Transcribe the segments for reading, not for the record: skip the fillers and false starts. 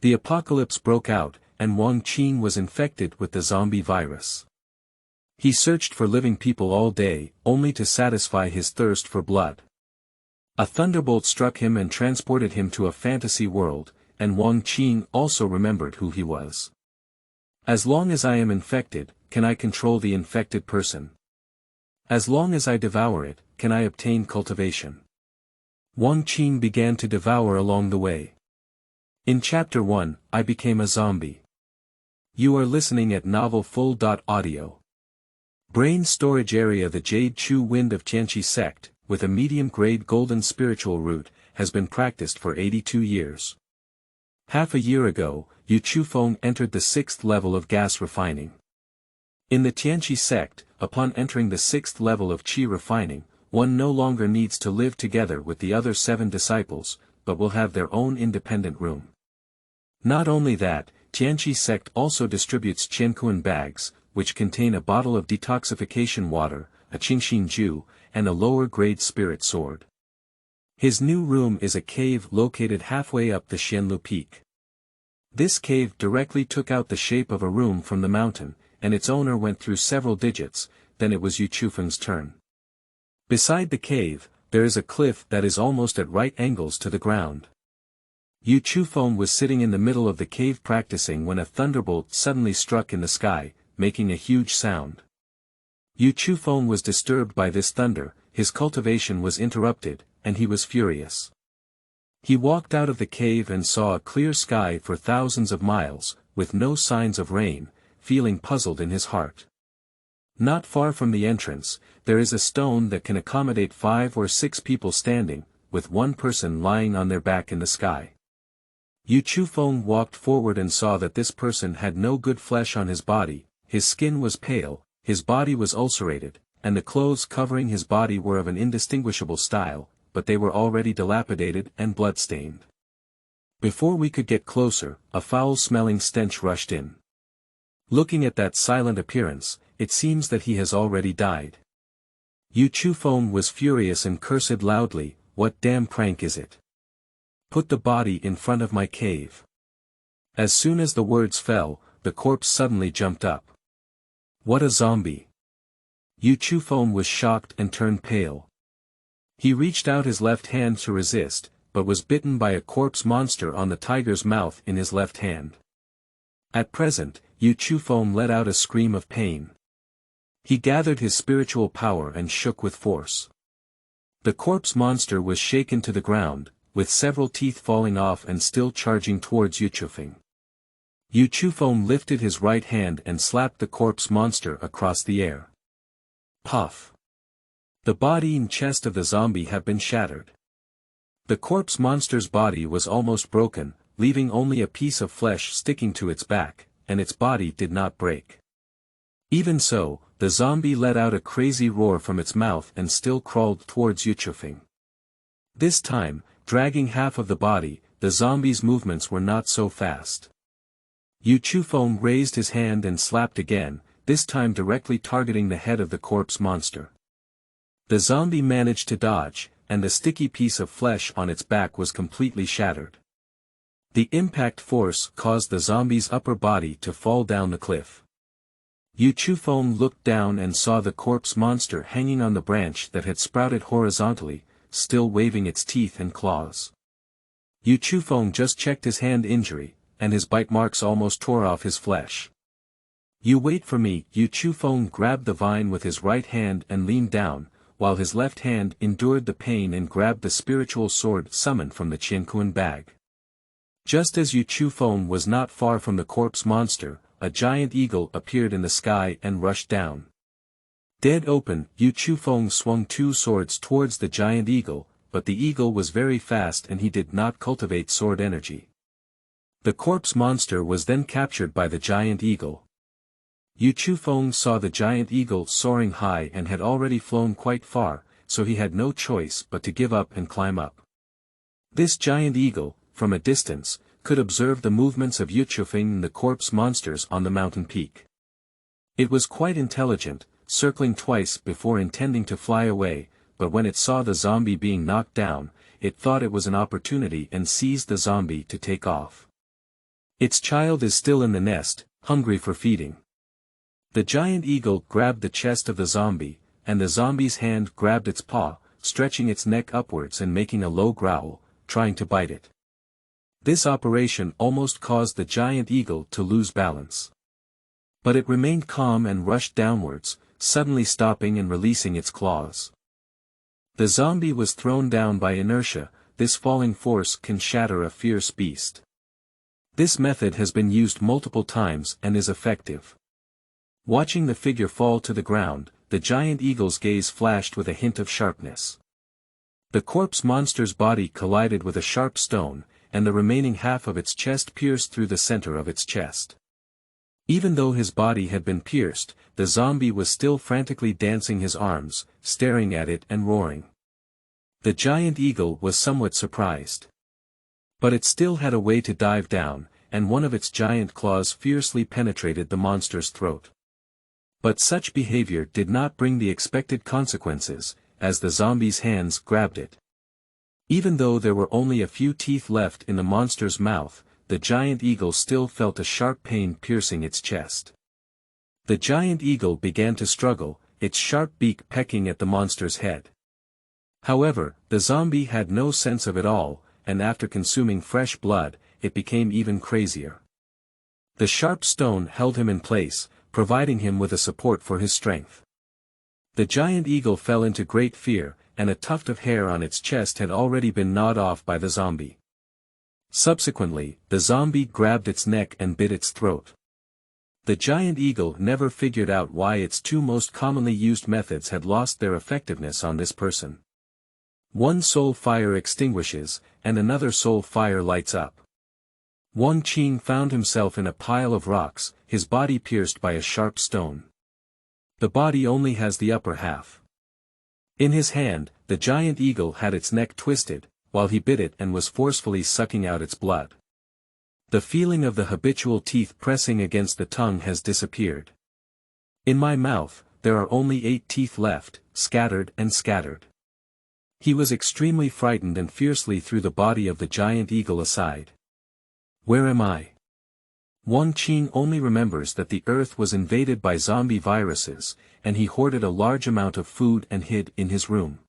The apocalypse broke out, and Wang Qing was infected with the zombie virus. He searched for living people all day, only to satisfy his thirst for blood. A thunderbolt struck him and transported him to a fantasy world, and Wang Qing also remembered who he was. As long as I am infected, can I control the infected person? As long as I devour it, can I obtain cultivation? Wang Qing began to devour along the way. In Chapter 1, I became a zombie. You are listening at novelfull.audio. Brain storage area. The Jade Chu Wind of Tianqi sect, with a medium-grade golden spiritual root, has been practiced for 82 years. Half a year ago, Yu Chufeng entered the 6th level of gas refining. In the Tianqi sect, upon entering the 6th level of qi refining, one no longer needs to live together with the other 7 disciples, but will have their own independent room. Not only that, Tianqi sect also distributes qiankuan bags, which contain a bottle of detoxification water, a qingxin ju, and a lower-grade spirit sword. His new room is a cave located halfway up the Xianlu Peak. This cave directly took out the shape of a room from the mountain, and its owner went through several digits, then it was Yu Chufeng's turn. Beside the cave, there is a cliff that is almost at right angles to the ground. Yu Chufeng was sitting in the middle of the cave practicing when a thunderbolt suddenly struck in the sky, making a huge sound. Yu Chufeng was disturbed by this thunder, his cultivation was interrupted, and he was furious. He walked out of the cave and saw a clear sky for thousands of miles, with no signs of rain, feeling puzzled in his heart. Not far from the entrance, there is a stone that can accommodate 5 or 6 people standing, with one person lying on their back in the sky. Yu Chufeng walked forward and saw that this person had no good flesh on his body, his skin was pale, his body was ulcerated, and the clothes covering his body were of an indistinguishable style, but they were already dilapidated and blood-stained. Before we could get closer, a foul-smelling stench rushed in. Looking at that silent appearance, it seems that he has already died. Yu Chufeng was furious and cursed loudly, "What damn prank is it? Put the body in front of my cave." As soon as the words fell, the corpse suddenly jumped up. What a zombie! Yu Chufeng was shocked and turned pale. He reached out his left hand to resist, but was bitten by a corpse monster on the tiger's mouth in his left hand. At present, Yu Chufeng let out a scream of pain. He gathered his spiritual power and shook with force. The corpse monster was shaken to the ground, with several teeth falling off and still charging towards Yu Chufeng. Yu Chufeng lifted his right hand and slapped the corpse monster across the air. Puff! The body and chest of the zombie have been shattered. The corpse monster's body was almost broken, leaving only a piece of flesh sticking to its back, and its body did not break. Even so, the zombie let out a crazy roar from its mouth and still crawled towards Yu Chufeng. This time, dragging half of the body, the zombie's movements were not so fast. Yu Chufeng raised his hand and slapped again, this time directly targeting the head of the corpse monster. The zombie managed to dodge, and the sticky piece of flesh on its back was completely shattered. The impact force caused the zombie's upper body to fall down the cliff. Yu Chufeng looked down and saw the corpse monster hanging on the branch that had sprouted horizontally, still waving its teeth and claws. Yu Chufeng just checked his hand injury, and his bite marks almost tore off his flesh. "You wait for me." Yu Chufeng grabbed the vine with his right hand and leaned down, while his left hand endured the pain and grabbed the spiritual sword summoned from the qiankuan bag. Just as Yu Chufeng was not far from the corpse monster, a giant eagle appeared in the sky and rushed down. Dead open, Yu Chufeng swung 2 swords towards the giant eagle, but the eagle was very fast and he did not cultivate sword energy. The corpse monster was then captured by the giant eagle. Yu Chufeng saw the giant eagle soaring high and had already flown quite far, so he had no choice but to give up and climb up. This giant eagle, from a distance, could observe the movements of Yu Chufeng and the corpse monsters on the mountain peak. It was quite intelligent, circling twice before intending to fly away, but when it saw the zombie being knocked down, it thought it was an opportunity and seized the zombie to take off. Its child is still in the nest, hungry for feeding. The giant eagle grabbed the chest of the zombie, and the zombie's hand grabbed its paw, stretching its neck upwards and making a low growl, trying to bite it. This operation almost caused the giant eagle to lose balance. But it remained calm and rushed downwards, suddenly stopping and releasing its claws. The zombie was thrown down by inertia. This falling force can shatter a fierce beast. This method has been used multiple times and is effective. Watching the figure fall to the ground, the giant eagle's gaze flashed with a hint of sharpness. The corpse monster's body collided with a sharp stone, and the remaining half of its chest pierced through the center of its chest. Even though his body had been pierced, the zombie was still frantically dancing his arms, staring at it and roaring. The giant eagle was somewhat surprised. But it still had a way to dive down, and one of its giant claws fiercely penetrated the monster's throat. But such behavior did not bring the expected consequences, as the zombie's hands grabbed it. Even though there were only a few teeth left in the monster's mouth, the giant eagle still felt a sharp pain piercing its chest. The giant eagle began to struggle, its sharp beak pecking at the monster's head. However, the zombie had no sense of it all, and after consuming fresh blood, it became even crazier. The sharp stone held him in place, providing him with a support for his strength. The giant eagle fell into great fear, and a tuft of hair on its chest had already been gnawed off by the zombie. Subsequently, the zombie grabbed its neck and bit its throat. The giant eagle never figured out why its two most commonly used methods had lost their effectiveness on this person. One soul fire extinguishes, and another soul fire lights up. Wang Qing found himself in a pile of rocks, his body pierced by a sharp stone. The body only has the upper half. In his hand, the giant eagle had its neck twisted, while he bit it and was forcefully sucking out its blood. The feeling of the habitual teeth pressing against the tongue has disappeared. In my mouth, there are only 8 teeth left, scattered and scattered. He was extremely frightened and fiercely threw the body of the giant eagle aside. Where am I? Wang Qing only remembers that the earth was invaded by zombie viruses, and he hoarded a large amount of food and hid in his room.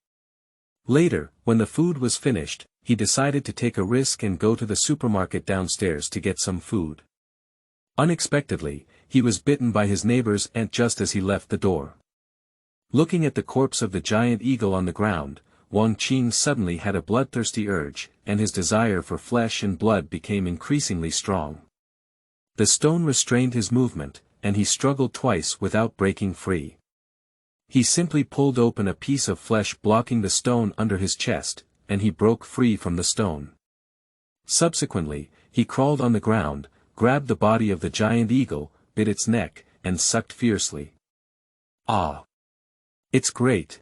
Later, when the food was finished, he decided to take a risk and go to the supermarket downstairs to get some food. Unexpectedly, he was bitten by his neighbor's ant just as he left the door. Looking at the corpse of the giant eagle on the ground, Wang Qing suddenly had a bloodthirsty urge, and his desire for flesh and blood became increasingly strong. The stone restrained his movement, and he struggled twice without breaking free. He simply pulled open a piece of flesh blocking the stone under his chest, and he broke free from the stone. Subsequently, he crawled on the ground, grabbed the body of the giant eagle, bit its neck, and sucked fiercely. Ah! It's great!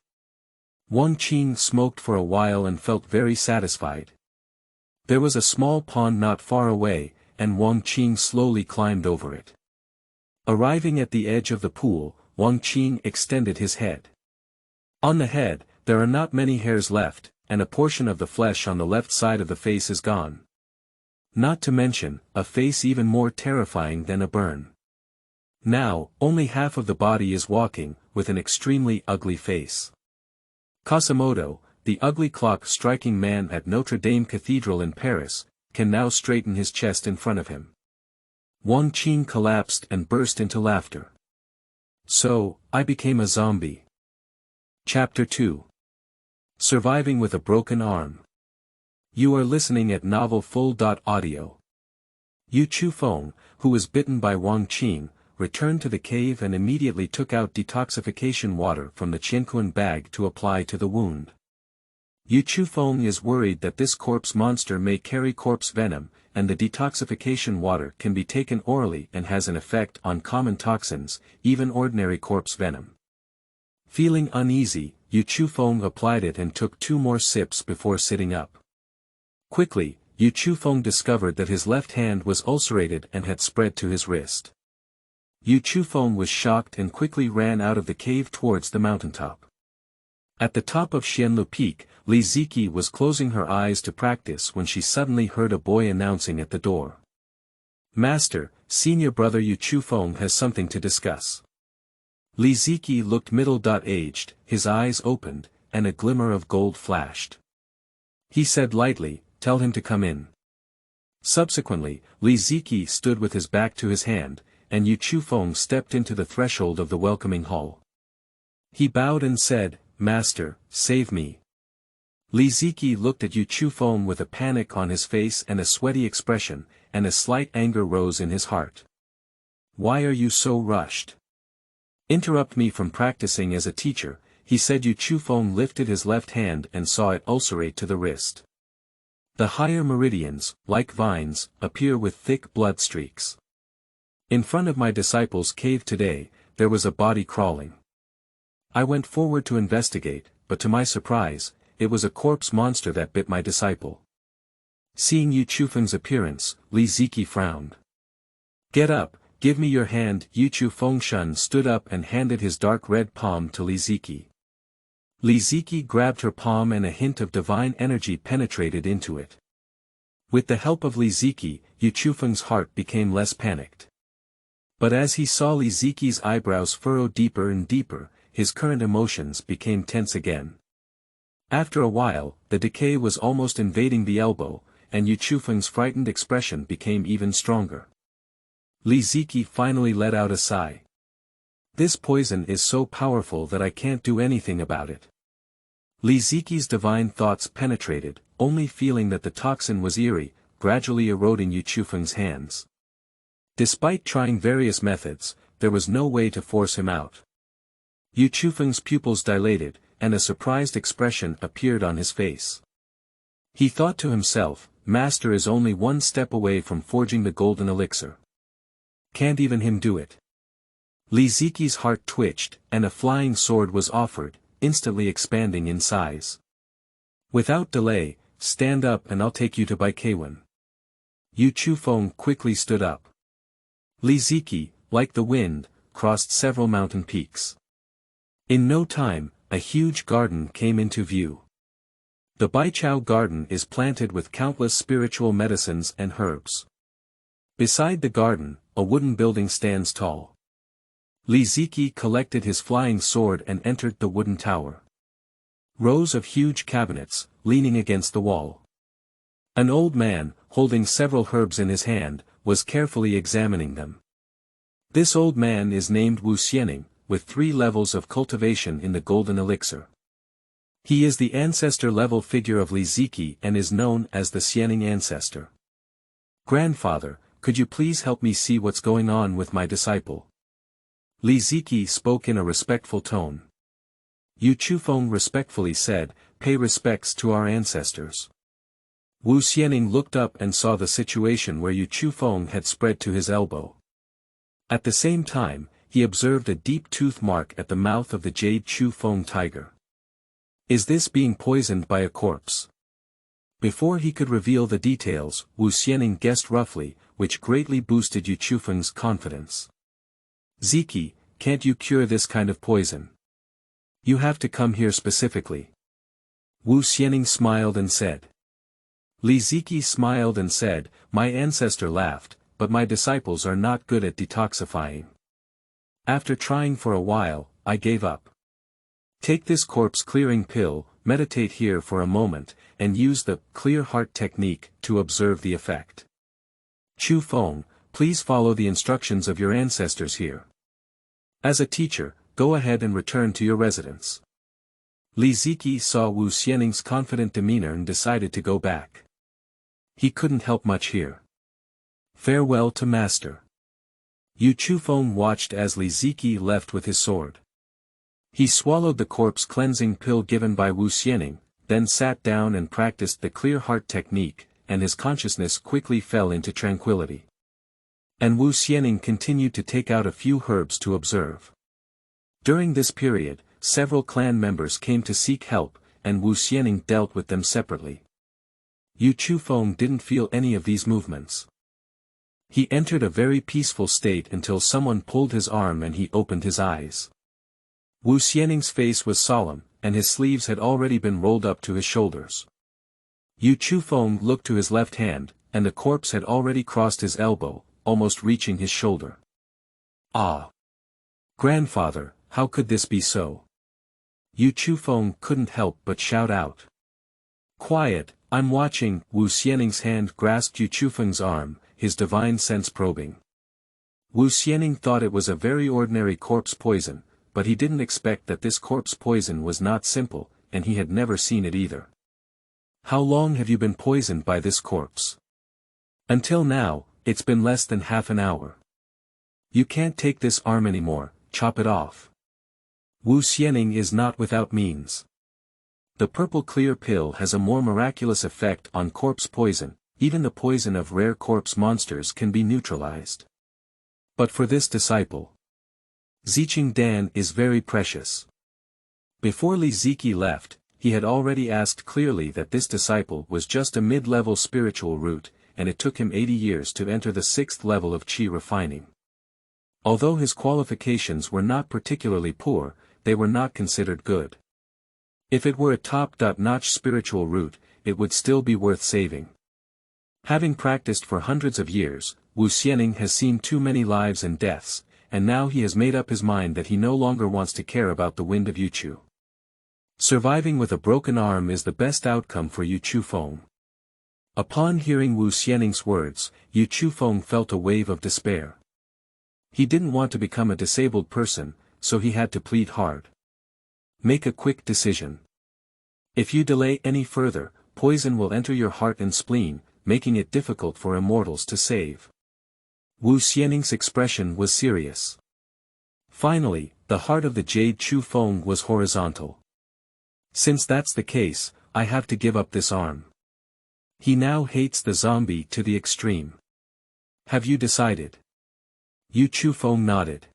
Wang Qing smoked for a while and felt very satisfied. There was a small pond not far away, and Wang Qing slowly climbed over it. Arriving at the edge of the pool, Wang Qing extended his head. On the head, there are not many hairs left, and a portion of the flesh on the left side of the face is gone. Not to mention, a face even more terrifying than a burn. Now, only half of the body is walking, with an extremely ugly face. Quasimodo, the ugly clock-striking man at Notre Dame Cathedral in Paris, can now straighten his chest in front of him. Wang Qing collapsed and burst into laughter. So, I became a zombie. Chapter 2. Surviving with a Broken Arm. You are listening at novelfull.audio. Yu Chufeng, who was bitten by Wang Qing, returned to the cave and immediately took out detoxification water from the Xuanhuan bag to apply to the wound. Yu Chufeng is worried that this corpse monster may carry corpse venom, and the detoxification water can be taken orally and has an effect on common toxins, even ordinary corpse venom. Feeling uneasy, Yu Chufeng applied it and took 2 more sips before sitting up. Quickly, Yu Chufeng discovered that his left hand was ulcerated and had spread to his wrist. Yu Chufeng was shocked and quickly ran out of the cave towards the mountaintop. At the top of Xianlu Peak, Li Ziki was closing her eyes to practice when she suddenly heard a boy announcing at the door. Master, senior brother Yu Chufeng has something to discuss. Li Ziqi looked middle-aged, his eyes opened, and a glimmer of gold flashed. He said lightly, "Tell him to come in." Subsequently, Li Ziqi stood with his back to his hand, and Yu Chufeng stepped into the threshold of the welcoming hall. He bowed and said, "Master, save me." Li Ziqi looked at Yu Chufeng with a panic on his face and a sweaty expression, and a slight anger rose in his heart. "Why are you so rushed? Interrupt me from practicing as a teacher," he said. Yu Chufeng lifted his left hand and saw it ulcerate to the wrist. The higher meridians, like vines, appear with thick blood streaks. In front of my disciple's cave today, there was a body crawling. I went forward to investigate, but to my surprise, it was a corpse monster that bit my disciple. Seeing Yu Chufeng's appearance, Li Ziqi frowned. "Get up, give me your hand." Yu Chufeng stood up and handed his dark red palm to Li Ziqi. Li Ziqi grabbed her palm and a hint of divine energy penetrated into it. With the help of Li Ziqi, Yu Chufeng's heart became less panicked. But as he saw Li Ziqi's eyebrows furrow deeper and deeper, his current emotions became tense again. After a while, the decay was almost invading the elbow, and Yu Chufeng's frightened expression became even stronger. Li Ziqi finally let out a sigh. "This poison is so powerful that I can't do anything about it." Li Ziqi's divine thoughts penetrated, only feeling that the toxin was eerie, gradually eroding Yu Chufeng's hands. Despite trying various methods, there was no way to force him out. Yu Chufeng's pupils dilated, and a surprised expression appeared on his face. He thought to himself, "Master is only one step away from forging the golden elixir. Can't even him do it." Li Ziqi's heart twitched, and a flying sword was offered, instantly expanding in size. "Without delay, stand up and I'll take you to Baikaiwan." Yu Chufeng quickly stood up. Li Ziqi, like the wind, crossed several mountain peaks. In no time, a huge garden came into view. The Baichao garden is planted with countless spiritual medicines and herbs. Beside the garden, a wooden building stands tall. Li Ziqi collected his flying sword and entered the wooden tower. Rows of huge cabinets, leaning against the wall. An old man, holding several herbs in his hand, was carefully examining them. This old man is named Wu Xianing, with 3 levels of cultivation in the golden elixir. He is the ancestor-level figure of Li Ziqi and is known as the Xianing ancestor. "Grandfather, could you please help me see what's going on with my disciple?" Li Ziqi spoke in a respectful tone. Yu Chufeng respectfully said, "Pay respects to our ancestors." Wu Xianing looked up and saw the situation where Yu Chufeng had spread to his elbow. At the same time, he observed a deep tooth mark at the mouth of the jade Chufeng tiger. Is this being poisoned by a corpse? Before he could reveal the details, Wu Xianing guessed roughly, which greatly boosted Yu Chufeng's confidence. "Ziqi, can't you cure this kind of poison? You have to come here specifically." Wu Xianing smiled and said. Li Ziqi smiled and said, "My ancestor laughed, but my disciples are not good at detoxifying. After trying for a while, I gave up. Take this corpse-clearing pill, meditate here for a moment, and use the clear heart technique to observe the effect. Chufeng, please follow the instructions of your ancestors here. As a teacher, go ahead and return to your residence." Li Ziqi saw Wu Xianing's confident demeanor and decided to go back. He couldn't help much here. "Farewell to master." Yu Chufeng watched as Li Ziqi left with his sword. He swallowed the corpse-cleansing pill given by Wu Xianing, then sat down and practiced the clear heart technique, and his consciousness quickly fell into tranquility. And Wu Xianing continued to take out a few herbs to observe. During this period, several clan members came to seek help, and Wu Xianing dealt with them separately. Yu Chufeng didn't feel any of these movements. He entered a very peaceful state until someone pulled his arm and he opened his eyes. Wu Xianing's face was solemn, and his sleeves had already been rolled up to his shoulders. Yu Chufeng looked to his left hand, and the corpse had already crossed his elbow, almost reaching his shoulder. Ah! Grandfather, how could this be so? Yu Chufeng couldn't help but shout out. Quiet, I'm watching. Wu Xianing's hand grasped Yu Chufeng's arm, his divine sense probing. Wu Xianing thought it was a very ordinary corpse poison, but he didn't expect that this corpse poison was not simple, and he had never seen it either. How long have you been poisoned by this corpse? Until now, it's been less than half an hour. You can't take this arm anymore, chop it off. Wu Xianing is not without means. The purple clear pill has a more miraculous effect on corpse poison, even the poison of rare corpse monsters can be neutralized. But for this disciple, Ziqing Dan is very precious. Before Li Ziki left, he had already asked clearly that this disciple was just a mid-level spiritual root, and it took him 80 years to enter the 6th level of qi refining. Although his qualifications were not particularly poor, they were not considered good. If it were a top-notch spiritual root, it would still be worth saving. Having practiced for hundreds of years, Wu Xianing has seen too many lives and deaths, and now he has made up his mind that he no longer wants to care about the wind of Yuchu. Surviving with a broken arm is the best outcome for Yu Chufeng. Upon hearing Wu Xianing's words, Yu Chufeng felt a wave of despair. He didn't want to become a disabled person, so he had to plead hard. Make a quick decision. If you delay any further, poison will enter your heart and spleen, making it difficult for immortals to save. Wu Xianing's expression was serious. Finally, the heart of the Jade Chufeng was horizontal. Since that's the case, I have to give up this arm. He now hates the zombie to the extreme. Have you decided? Yu Chufeng nodded.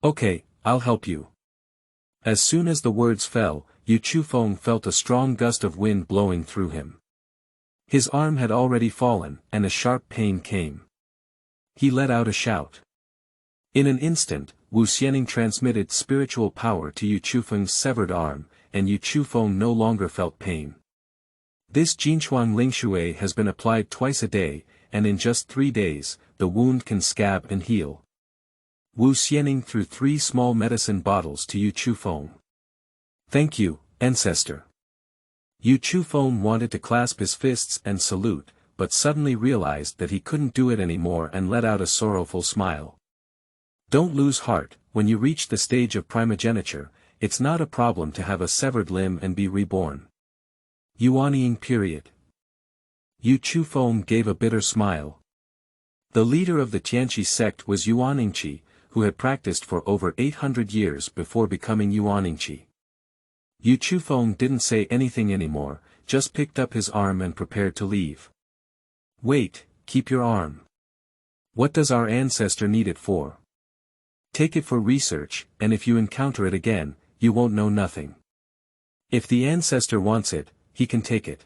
Okay, I'll help you. As soon as the words fell, Yu Chufeng felt a strong gust of wind blowing through him. His arm had already fallen, and a sharp pain came. He let out a shout. In an instant, Wu Xianing transmitted spiritual power to Yu Chufeng's severed arm, and Yu Chufeng no longer felt pain. This Jinchuan Lingshui has been applied twice a day, and in just 3 days, the wound can scab and heal. Wu Xianing threw 3 small medicine bottles to Yu Chufeng. Thank you, ancestor. Yu Chufeng wanted to clasp his fists and salute, but suddenly realized that he couldn't do it anymore and let out a sorrowful smile. Don't lose heart, when you reach the stage of primogeniture, it's not a problem to have a severed limb and be reborn. Yuanying period. Yu Chufeng gave a bitter smile. The leader of the Tianqi sect was Yuaningqi, who had practiced for over 800 years before becoming Yuaningqi. Yu Chufeng didn't say anything anymore, just picked up his arm and prepared to leave. Wait, keep your arm. What does our ancestor need it for? Take it for research, and if you encounter it again, you won't know nothing. If the ancestor wants it, he can take it.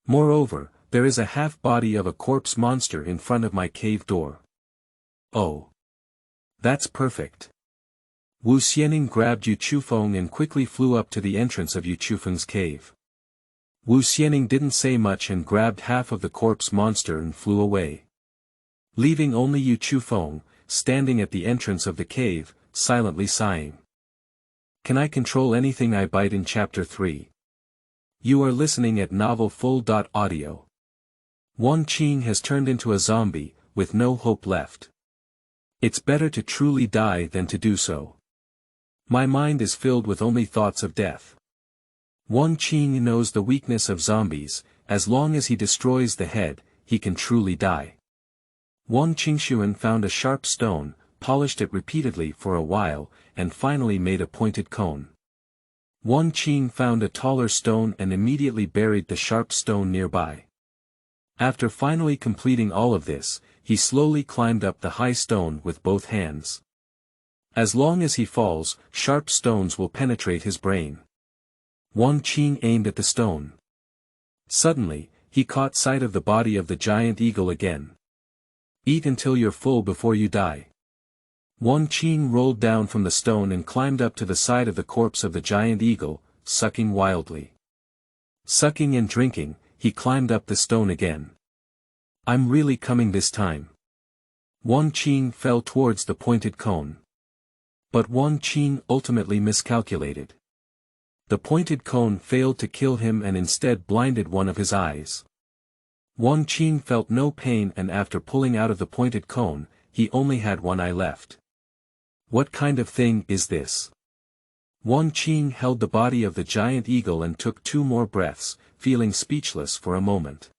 Moreover, there is a half-body of a corpse monster in front of my cave door. Oh. That's perfect. Wu Xianing grabbed Yu Chufeng and quickly flew up to the entrance of Yu Chufeng's cave. Wu Xianing didn't say much and grabbed half of the corpse monster and flew away. Leaving only Yu Chufeng, standing at the entrance of the cave, silently sighing. Can I control anything I bite in Chapter 3? You are listening at novelfull.audio. Wang Qing has turned into a zombie, with no hope left. It's better to truly die than to do so. My mind is filled with only thoughts of death. Wang Qing knows the weakness of zombies, as long as he destroys the head, he can truly die. Wang Qingshuan found a sharp stone, polished it repeatedly for a while, and finally made a pointed cone. Wang Qing found a taller stone and immediately buried the sharp stone nearby. After finally completing all of this, he slowly climbed up the high stone with both hands. As long as he falls, sharp stones will penetrate his brain. Wang Qing aimed at the stone. Suddenly, he caught sight of the body of the giant eagle again. Eat until you're full before you die. Wang Qing rolled down from the stone and climbed up to the side of the corpse of the giant eagle, sucking wildly. Sucking and drinking, he climbed up the stone again. I'm really coming this time. Wang Qing fell towards the pointed cone. But Wang Qing ultimately miscalculated. The pointed cone failed to kill him and instead blinded one of his eyes. Wang Qing felt no pain, and after pulling out of the pointed cone, he only had one eye left. What kind of thing is this? Wang Qing held the body of the giant eagle and took 2 more breaths, feeling speechless for a moment.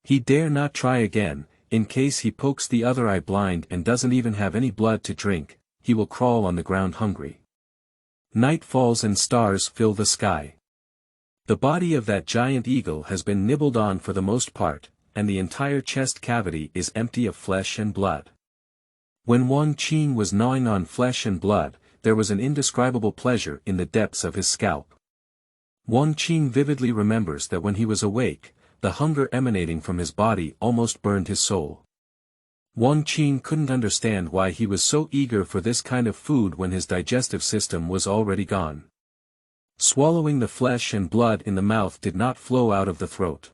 He dare not try again. In case he pokes the other eye blind and doesn't even have any blood to drink, he will crawl on the ground hungry. Night falls and stars fill the sky. The body of that giant eagle has been nibbled on for the most part, and the entire chest cavity is empty of flesh and blood. When Wang Qing was gnawing on flesh and blood, there was an indescribable pleasure in the depths of his scalp. Wang Qing vividly remembers that when he was awake, the hunger emanating from his body almost burned his soul. Wang Qing couldn't understand why he was so eager for this kind of food when his digestive system was already gone. Swallowing the flesh and blood in the mouth did not flow out of the throat.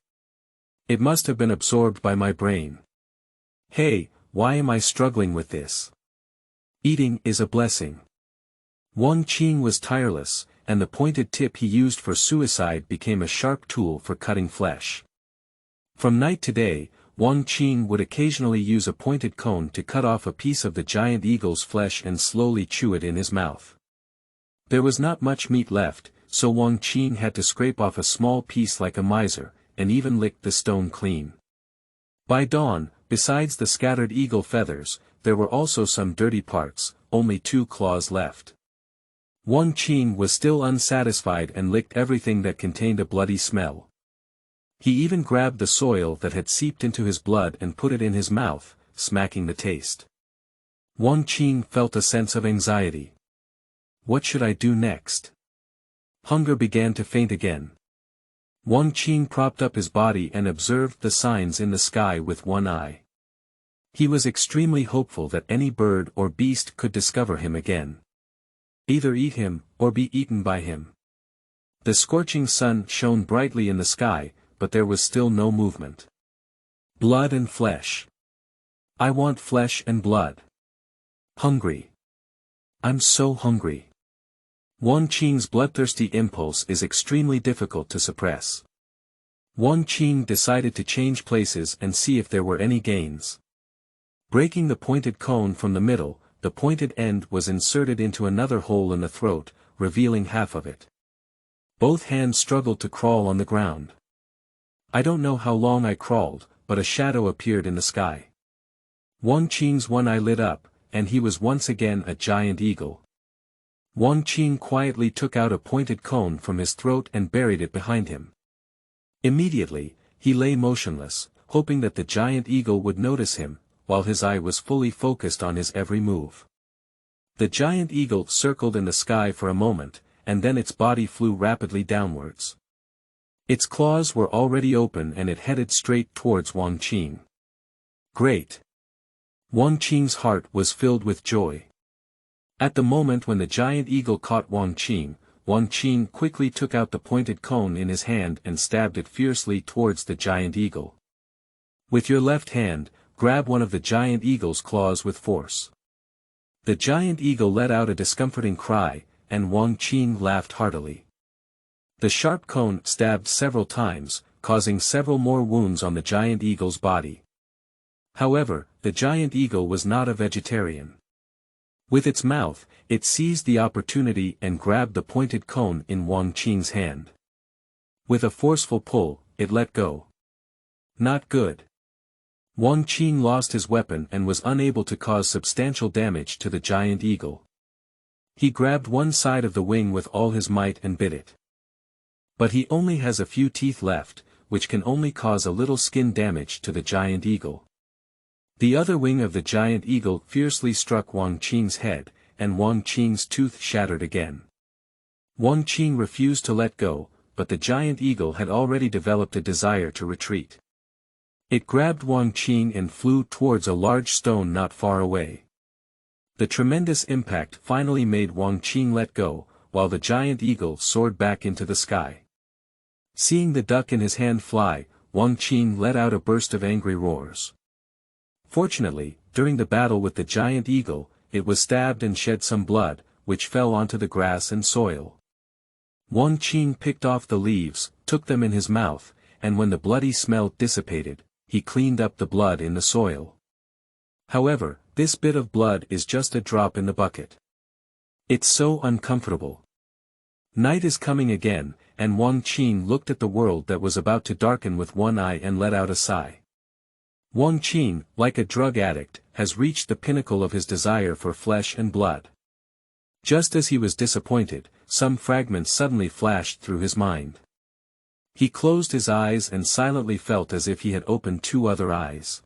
It must have been absorbed by my brain. Hey, why am I struggling with this? Eating is a blessing. Wang Qing was tireless, and the pointed tip he used for suicide became a sharp tool for cutting flesh. From night to day, Wang Qing would occasionally use a pointed cone to cut off a piece of the giant eagle's flesh and slowly chew it in his mouth. There was not much meat left, so Wang Qing had to scrape off a small piece like a miser, and even licked the stone clean. By dawn, besides the scattered eagle feathers, there were also some dirty parts, only 2 claws left. Wang Qing was still unsatisfied and licked everything that contained a bloody smell. He even grabbed the soil that had seeped into his blood and put it in his mouth, smacking the taste. Wang Qing felt a sense of anxiety. What should I do next? Hunger began to faint again. Wang Qing propped up his body and observed the signs in the sky with one eye. He was extremely hopeful that any bird or beast could discover him again. Either eat him, or be eaten by him. The scorching sun shone brightly in the sky, but there was still no movement. Blood and flesh. I want flesh and blood. Hungry. I'm so hungry. Wang Qing's bloodthirsty impulse is extremely difficult to suppress. Wang Qing decided to change places and see if there were any gains. Breaking the pointed cone from the middle, the pointed end was inserted into another hole in the throat, revealing half of it. Both hands struggled to crawl on the ground. I don't know how long I crawled, but a shadow appeared in the sky. Wang Qing's one eye lit up, and he was once again a giant eagle. Wang Qing quietly took out a pointed cone from his throat and buried it behind him. Immediately, he lay motionless, hoping that the giant eagle would notice him, while his eye was fully focused on his every move. The giant eagle circled in the sky for a moment, and then its body flew rapidly downwards. Its claws were already open and it headed straight towards Wang Qing. Great! Wang Qing's heart was filled with joy. At the moment when the giant eagle caught Wang Qing quickly took out the pointed cone in his hand and stabbed it fiercely towards the giant eagle. With your left hand, grab one of the giant eagle's claws with force. The giant eagle let out a discomforting cry, and Wang Qing laughed heartily. The sharp cone stabbed several times, causing several more wounds on the giant eagle's body. However, the giant eagle was not a vegetarian. With its mouth, it seized the opportunity and grabbed the pointed cone in Wang Qing's hand. With a forceful pull, it let go. Not good. Wang Qing lost his weapon and was unable to cause substantial damage to the giant eagle. He grabbed one side of the wing with all his might and bit it. But he only has a few teeth left, which can only cause a little skin damage to the giant eagle. The other wing of the giant eagle fiercely struck Wang Qing's head, and Wang Qing's tooth shattered again. Wang Qing refused to let go, but the giant eagle had already developed a desire to retreat. It grabbed Wang Qing and flew towards a large stone not far away. The tremendous impact finally made Wang Qing let go, while the giant eagle soared back into the sky. Seeing the duck in his hand fly, Wang Qing let out a burst of angry roars. Fortunately, during the battle with the giant eagle, it was stabbed and shed some blood, which fell onto the grass and soil. Wang Qing picked off the leaves, took them in his mouth, and when the bloody smell dissipated, he cleaned up the blood in the soil. However, this bit of blood is just a drop in the bucket. It's so uncomfortable. Night is coming again, and Wang Qing looked at the world that was about to darken with one eye and let out a sigh. Wang Qing, like a drug addict, has reached the pinnacle of his desire for flesh and blood. Just as he was disappointed, some fragments suddenly flashed through his mind. He closed his eyes and silently felt as if he had opened two other eyes.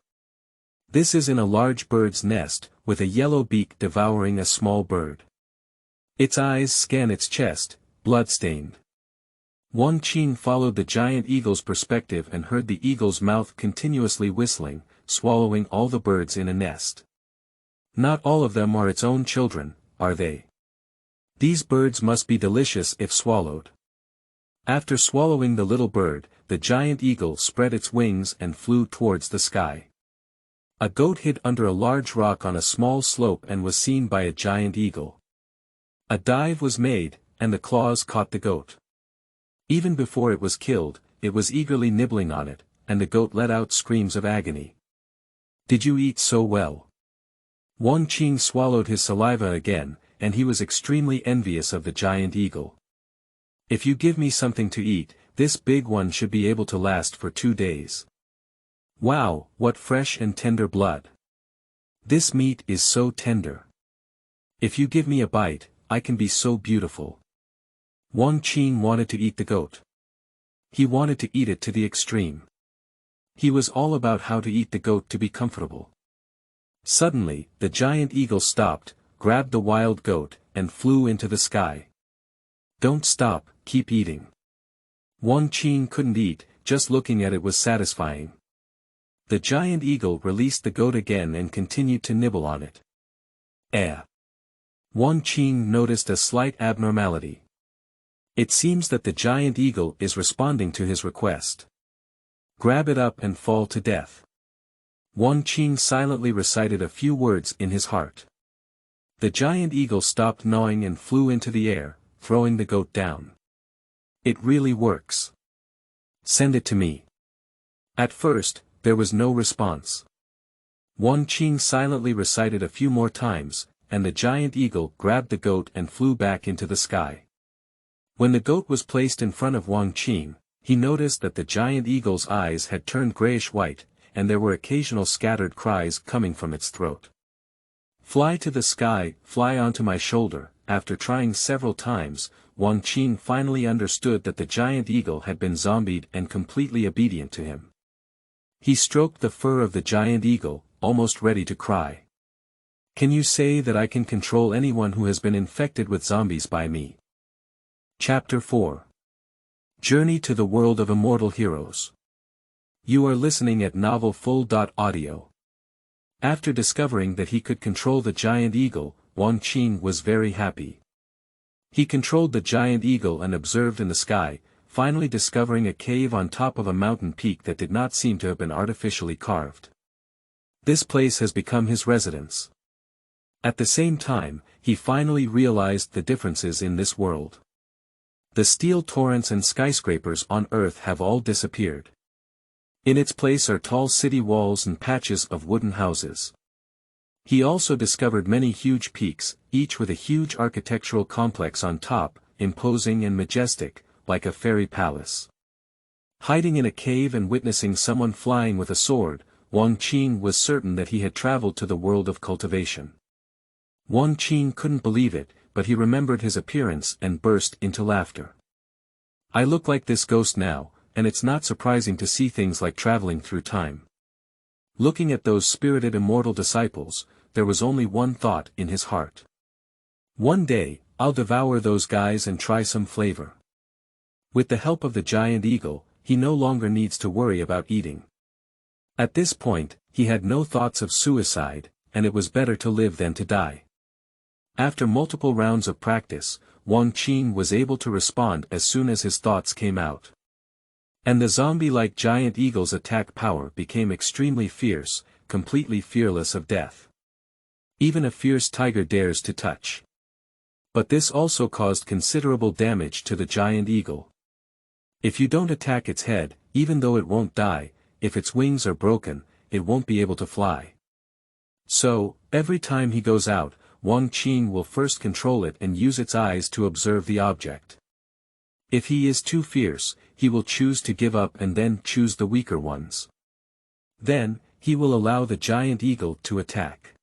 This is in a large bird's nest, with a yellow beak devouring a small bird. Its eyes scan its chest, blood-stained. Wang Qing followed the giant eagle's perspective and heard the eagle's mouth continuously whistling, swallowing all the birds in a nest. Not all of them are its own children, are they? These birds must be delicious if swallowed. After swallowing the little bird, the giant eagle spread its wings and flew towards the sky. A goat hid under a large rock on a small slope and was seen by a giant eagle. A dive was made, and the claws caught the goat. Even before it was killed, it was eagerly nibbling on it, and the goat let out screams of agony. "Did you eat so well?" Wang Qing swallowed his saliva again, and he was extremely envious of the giant eagle. "If you give me something to eat, this big one should be able to last for 2 days. Wow, what fresh and tender blood. This meat is so tender. If you give me a bite, I can be so beautiful." Wang Qing wanted to eat the goat. He wanted to eat it to the extreme. He was all about how to eat the goat to be comfortable. Suddenly, the giant eagle stopped, grabbed the wild goat, and flew into the sky. "Don't stop, keep eating." Wang Qing couldn't eat, just looking at it was satisfying. The giant eagle released the goat again and continued to nibble on it. Wang Qing noticed a slight abnormality. It seems that the giant eagle is responding to his request. "Grab it up and fall to death." Wang Qing silently recited a few words in his heart. The giant eagle stopped gnawing and flew into the air, throwing the goat down. "It really works. Send it to me." At first, there was no response. Wang Qing silently recited a few more times, and the giant eagle grabbed the goat and flew back into the sky. When the goat was placed in front of Wang Qing, he noticed that the giant eagle's eyes had turned grayish-white, and there were occasional scattered cries coming from its throat. "Fly to the sky, fly onto my shoulder." After trying several times, Wang Qing finally understood that the giant eagle had been zombied and completely obedient to him. He stroked the fur of the giant eagle, almost ready to cry. "Can you say that I can control anyone who has been infected with zombies by me?" Chapter 4. Journey to the World of Immortal Heroes. You are listening at novelfull.audio. After discovering that he could control the giant eagle, Wang Qing was very happy. He controlled the giant eagle and observed in the sky, finally discovering a cave on top of a mountain peak that did not seem to have been artificially carved. This place has become his residence. At the same time, he finally realized the differences in this world. The steel torrents and skyscrapers on Earth have all disappeared. In its place are tall city walls and patches of wooden houses. He also discovered many huge peaks, each with a huge architectural complex on top, imposing and majestic, like a fairy palace. Hiding in a cave and witnessing someone flying with a sword, Wang Qing was certain that he had traveled to the world of cultivation. Wang Qing couldn't believe it, but he remembered his appearance and burst into laughter. "I look like this ghost now, and it's not surprising to see things like traveling through time." Looking at those spirited immortal disciples, there was only one thought in his heart. "One day, I'll devour those guys and try some flavor." With the help of the giant eagle, he no longer needs to worry about eating. At this point, he had no thoughts of suicide, and it was better to live than to die. After multiple rounds of practice, Wang Qing was able to respond as soon as his thoughts came out. And the zombie-like giant eagle's attack power became extremely fierce, completely fearless of death. Even a fierce tiger dares to touch. But this also caused considerable damage to the giant eagle. If you don't attack its head, even though it won't die, if its wings are broken, it won't be able to fly. So, every time he goes out, Wang Qing will first control it and use its eyes to observe the object. If he is too fierce, he will choose to give up and then choose the weaker ones. Then, he will allow the giant eagle to attack.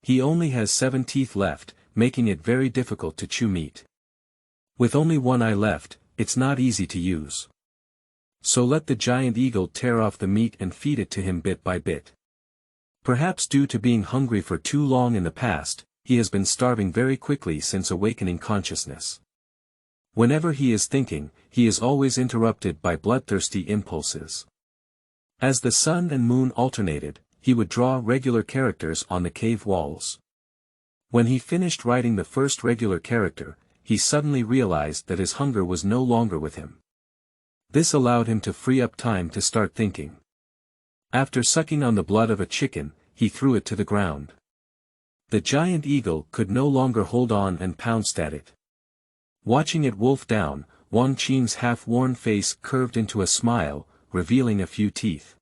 He only has 7 teeth left, making it very difficult to chew meat. With only one eye left, it's not easy to use. So let the giant eagle tear off the meat and feed it to him bit by bit. Perhaps due to being hungry for too long in the past, he has been starving very quickly since awakening consciousness. Whenever he is thinking, he is always interrupted by bloodthirsty impulses. As the sun and moon alternated, he would draw regular characters on the cave walls. When he finished writing the first regular character, he suddenly realized that his hunger was no longer with him. This allowed him to free up time to start thinking. After sucking on the blood of a chicken, he threw it to the ground. The giant eagle could no longer hold on and pounced at it. Watching it wolf down, Wang Qing's half-worn face curved into a smile, revealing a few teeth.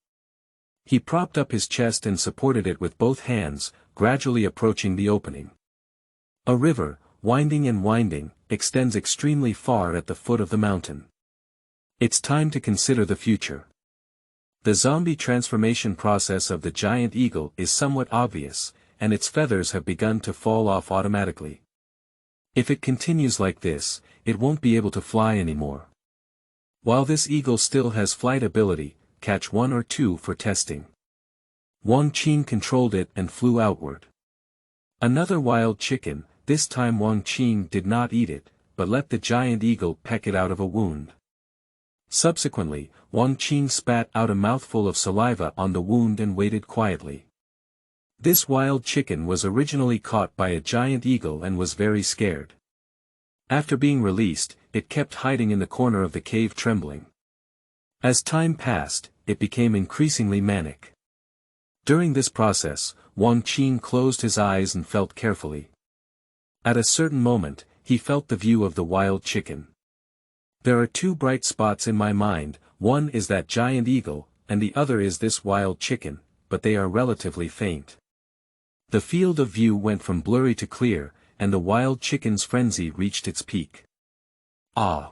He propped up his chest and supported it with both hands, gradually approaching the opening. A river, winding and winding, extends extremely far at the foot of the mountain. It's time to consider the future. The zombie transformation process of the giant eagle is somewhat obvious, and its feathers have begun to fall off automatically. If it continues like this, it won't be able to fly anymore. While this eagle still has flight ability, catch 1 or 2 for testing. Wang Qing controlled it and flew outward. Another wild chicken, this time Wang Qing did not eat it, but let the giant eagle peck it out of a wound. Subsequently, Wang Qing spat out a mouthful of saliva on the wound and waited quietly. This wild chicken was originally caught by a giant eagle and was very scared. After being released, it kept hiding in the corner of the cave trembling. As time passed, it became increasingly manic. During this process, Wang Qing closed his eyes and felt carefully. At a certain moment, he felt the view of the wild chicken. There are 2 bright spots in my mind, one is that giant eagle, and the other is this wild chicken, but they are relatively faint. The field of view went from blurry to clear, and the wild chicken's frenzy reached its peak. Ah!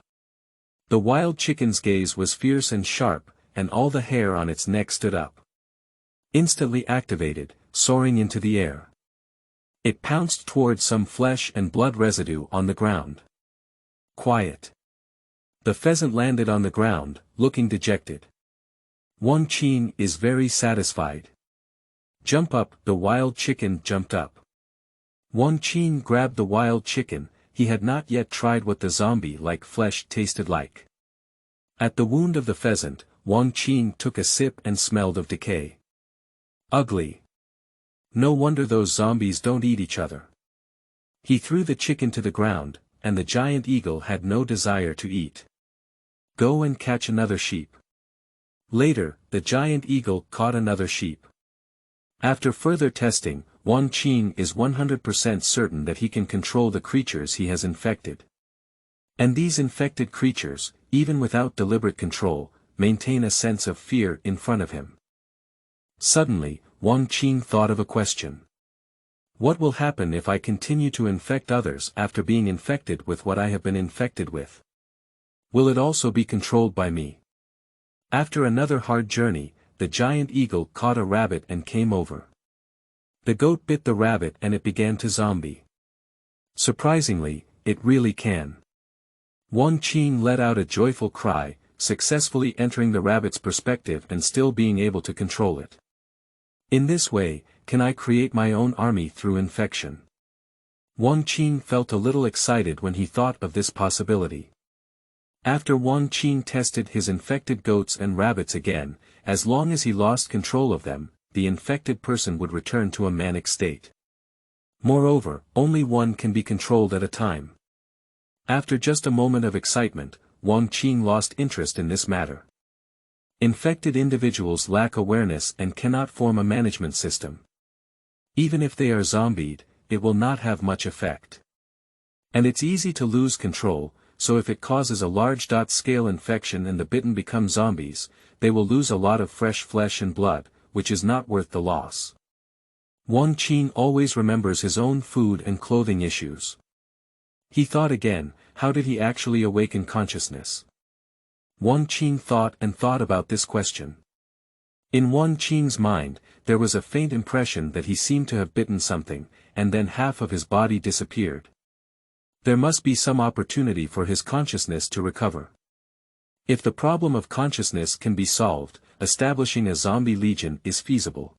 The wild chicken's gaze was fierce and sharp, and all the hair on its neck stood up. Instantly activated, soaring into the air. It pounced toward some flesh and blood residue on the ground. Quiet. The pheasant landed on the ground, looking dejected. Wang Qing is very satisfied. Jump up, the wild chicken jumped up. Wang Qing grabbed the wild chicken, he had not yet tried what the zombie-like flesh tasted like. At the wound of the pheasant, Wang Qing took a sip and smelled of decay. Ugly. No wonder those zombies don't eat each other. He threw the chicken to the ground, and the giant eagle had no desire to eat. Go and catch another sheep. Later, the giant eagle caught another sheep. After further testing, Wang Qing is 100% certain that he can control the creatures he has infected. And these infected creatures, even without deliberate control, maintain a sense of fear in front of him. Suddenly, Wang Qing thought of a question. What will happen if I continue to infect others after being infected with what I have been infected with? Will it also be controlled by me? After another hard journey, the giant eagle caught a rabbit and came over. The goat bit the rabbit and it began to zombie. Surprisingly, it really can. Wang Qing let out a joyful cry, successfully entering the rabbit's perspective and still being able to control it. In this way, can I create my own army through infection? Wang Qing felt a little excited when he thought of this possibility. After Wang Qing tested his infected goats and rabbits again, as long as he lost control of them, the infected person would return to a manic state. Moreover, only one can be controlled at a time. After just a moment of excitement, Wang Qing lost interest in this matter. Infected individuals lack awareness and cannot form a management system. Even if they are zombied, it will not have much effect. And it's easy to lose control, so if it causes a large-scale infection and the bitten become zombies, they will lose a lot of fresh flesh and blood, which is not worth the loss. Wang Qing always remembers his own food and clothing issues. He thought again, how did he actually awaken consciousness? Wang Qing thought and thought about this question. In Wang Qing's mind, there was a faint impression that he seemed to have bitten something, and then half of his body disappeared. There must be some opportunity for his consciousness to recover. If the problem of consciousness can be solved, establishing a zombie legion is feasible.